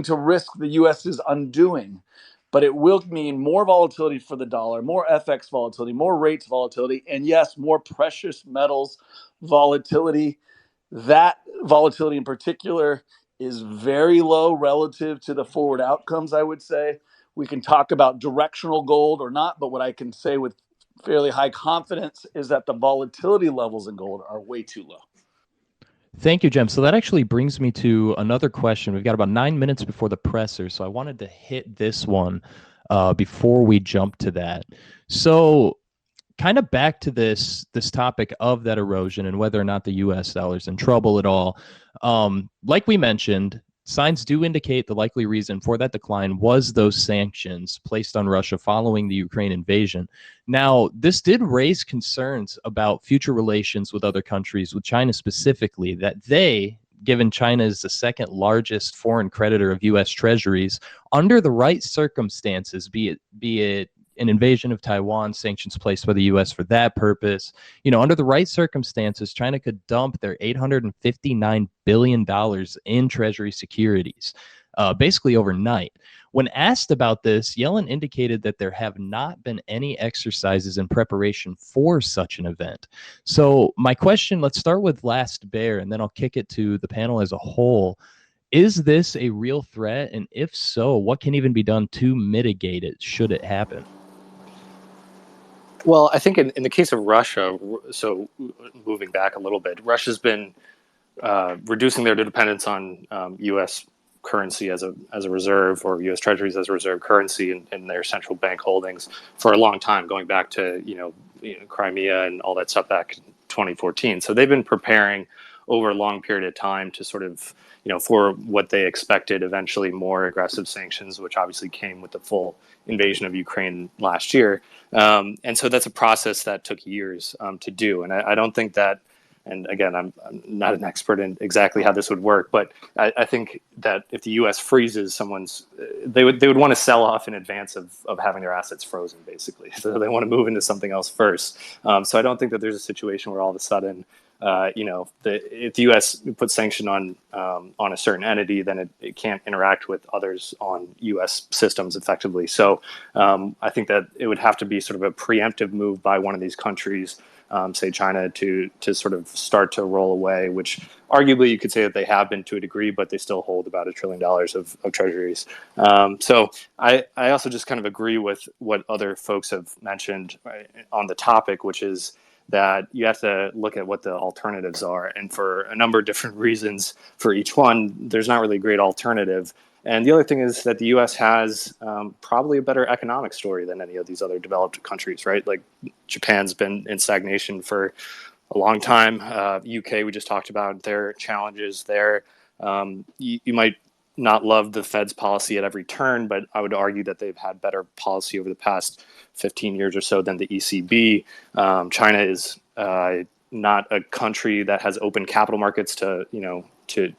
to risk the U.S.'s undoing. But it will mean more volatility for the dollar, more FX volatility, more rates volatility, and yes, more precious metals volatility. That volatility in particular is very low relative to the forward outcomes, I would say. We can talk about directional gold or not, but what I can say with fairly high confidence is that the volatility levels in gold are way too low. Thank you, Jem. So that actually brings me to another question. We've got about 9 minutes before the presser, so I wanted to hit this one before we jump to that. So kind of back to this topic of that erosion and whether or not the U.S. dollar is in trouble at all. Like we mentioned, signs do indicate the likely reason for that decline was those sanctions placed on Russia following the Ukraine invasion. Now, this did raise concerns about future relations with other countries, with China specifically, that they, given China is the second largest foreign creditor of U.S. treasuries, under the right circumstances, be it an invasion of Taiwan, sanctions placed by the U.S. for that purpose, under the right circumstances, China could dump their $859 billion in Treasury securities, basically overnight. When asked about this, Yellen indicated that there have not been any exercises in preparation for such an event. So my question, let's start with Last Bear, and then I'll kick it to the panel as a whole. Is this a real threat? And if so, what can even be done to mitigate it should it happen? Well, I think in the case of Russia, so moving back a little bit, Russia's been reducing their dependence on U.S. currency as a reserve, or U.S. Treasuries as a reserve currency in their central bank holdings for a long time, going back to Crimea and all that stuff back in 2014. So they've been preparing over a long period of time to sort of for what they expected eventually more aggressive sanctions, which obviously came with the full invasion of Ukraine last year. And so that's a process that took years to do. And I don't think that, and again, I'm not an expert in exactly how this would work, but I think that if the U.S. freezes someone's, they would want to sell off in advance of having their assets frozen, basically. So they want to move into something else first. So I don't think that there's a situation where all of a sudden, if the U.S. puts sanction on a certain entity, then it can't interact with others on U.S. systems effectively. So I think that it would have to be sort of a preemptive move by one of these countries, say China, to sort of start to roll away, which arguably you could say that they have been to a degree, but they still hold about $1 trillion of treasuries. So I also just kind of agree with what other folks have mentioned on the topic, which is that you have to look at what the alternatives are. And for a number of different reasons for each one, there's not really a great alternative. And the other thing is that the U.S. has probably a better economic story than any of these other developed countries, right? Like Japan's been in stagnation for a long time. UK, we just talked about their challenges there. You might not love the Fed's policy at every turn, but I would argue that they've had better policy over the past 15 years or so than the ECB. China is not a country that has open capital markets to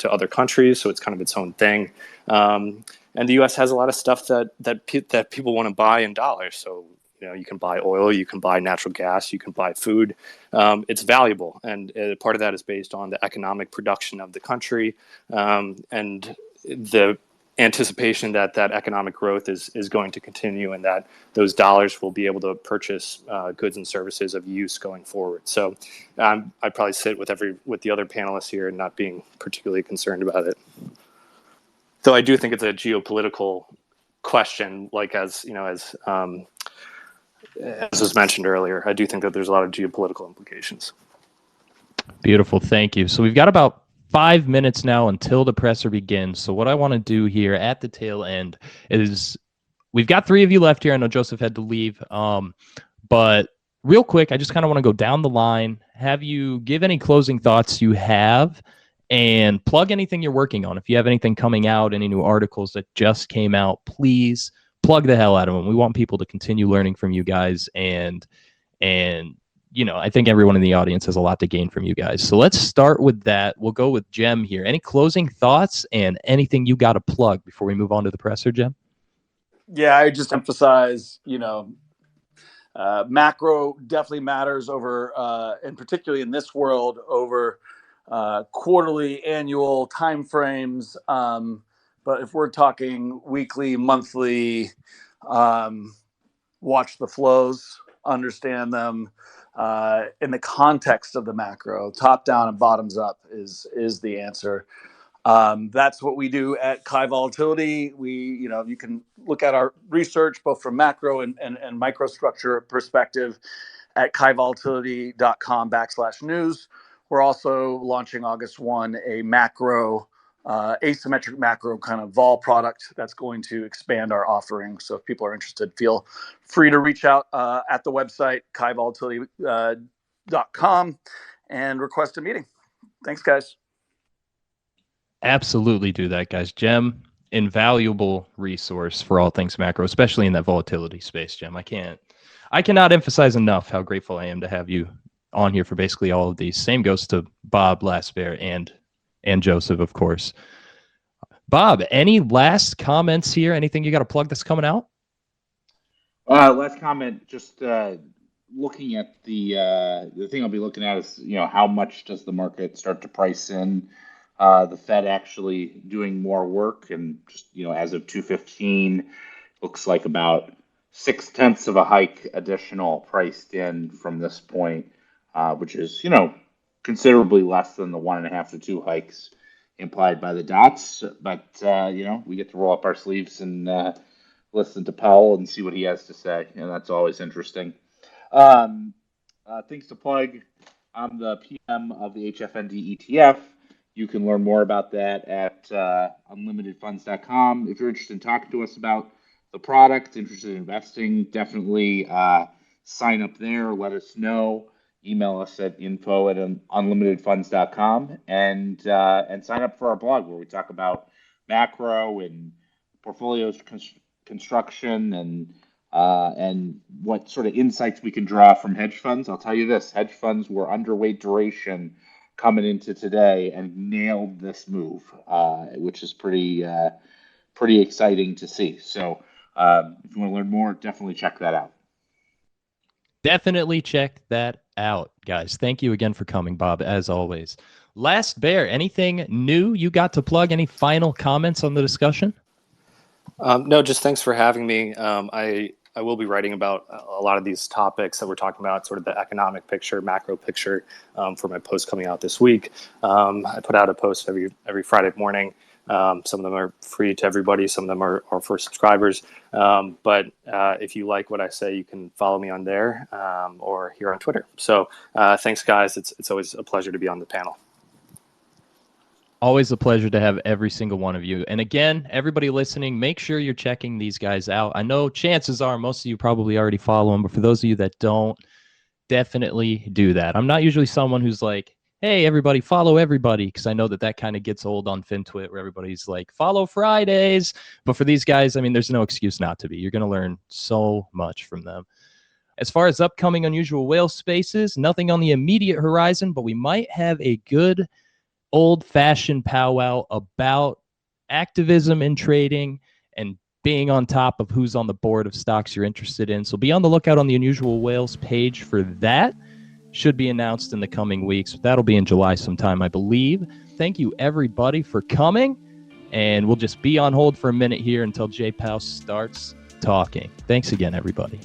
other countries, so it's kind of its own thing. And the U.S. has a lot of stuff that people want to buy in dollars. So you can buy oil, you can buy natural gas, you can buy food. It's valuable, and part of that is based on the economic production of the country, and the anticipation that economic growth is going to continue, and that those dollars will be able to purchase goods and services of use going forward. So I'd probably sit with the other panelists here and not being particularly concerned about it. Though I do think it's a geopolitical question, like as was mentioned earlier. I do think that there's a lot of geopolitical implications. Beautiful, thank you. So we've got about 5 minutes now until the presser begins. So what I want to do here at the tail end is, we've got 3 of you left here. I know Joseph had to leave, but real quick, I just kind of want to go down the line, have you give any closing thoughts you have, and plug anything you're working on. If you have anything coming out, any new articles that just came out, please plug the hell out of them. We want people to continue learning from you guys, and I think everyone in the audience has a lot to gain from you guys. So let's start with that. We'll go with Jem here. Any closing thoughts and anything you got to plug before we move on to the presser, Jem? Yeah, I just emphasize, macro definitely matters over, and particularly in this world, over quarterly, annual timeframes. But if we're talking weekly, monthly, watch the flows, understand them in the context of the macro. Top down and bottoms up is the answer. That's what we do at Kai Volatility. You can look at our research both from macro and microstructure perspective at kaivolatility.com/news. We're also launching August 1 a macro, asymmetric macro kind of vol product that's going to expand our offering. So if people are interested, feel free to reach out at the website, kaivolatility.com, and request a meeting. Thanks, guys. Absolutely do that, guys. Jem, invaluable resource for all things macro, especially in that volatility space, Jem. I cannot emphasize enough how grateful I am to have you on here for basically all of these. Same goes to Bob Lastbear and Joseph, of course. Bob, any last comments here? Anything you got to plug that's coming out? Last comment, just looking at the thing I'll be looking at is, how much does the market start to price in the Fed actually doing more work? And just, as of 2:15, looks like about 0.6 of a hike additional priced in from this point, which is, considerably less than the 1.5 to 2 hikes implied by the dots. But, we get to roll up our sleeves and listen to Powell and see what he has to say. And that's always interesting. Things to plug. I'm the PM of the HFND ETF. You can learn more about that at unlimitedfunds.com. If you're interested in talking to us about the product, interested in investing, definitely sign up there. Let us know. Email us at info@unlimitedfunds.com and sign up for our blog where we talk about macro and portfolios construction and what sort of insights we can draw from hedge funds. I'll tell you this: hedge funds were underweight duration coming into today and nailed this move, which is pretty exciting to see. So if you want to learn more, definitely check that out. Definitely check that out, guys. Thank you again for coming, Bob, as always. Last Bear, anything new you got to plug? Any final comments on the discussion? No, just thanks for having me. I will be writing about a lot of these topics that we're talking about, sort of the economic picture, macro picture, for my post coming out this week. I put out a post every Friday morning. Some of them are free to everybody. Some of them are for subscribers. But if you like what I say, you can follow me on there or here on Twitter. So thanks, guys. It's always a pleasure to be on the panel. Always a pleasure to have every single one of you. And again, everybody listening, make sure you're checking these guys out. I know chances are most of you probably already follow them, but for those of you that don't, definitely do that. I'm not usually someone who's like, hey, everybody, follow everybody, because I know that kind of gets old on FinTwit where everybody's like, follow Fridays. But for these guys, I mean, there's no excuse not to be. You're going to learn so much from them. As far as upcoming Unusual Whale spaces, nothing on the immediate horizon, but we might have a good old-fashioned powwow about activism in trading and being on top of who's on the board of stocks you're interested in. So be on the lookout on the Unusual Whales page for that. Should be announced in the coming weeks. That'll be in July sometime, I believe. Thank you, everybody, for coming. And we'll just be on hold for a minute here until J. Powell starts talking. Thanks again, everybody.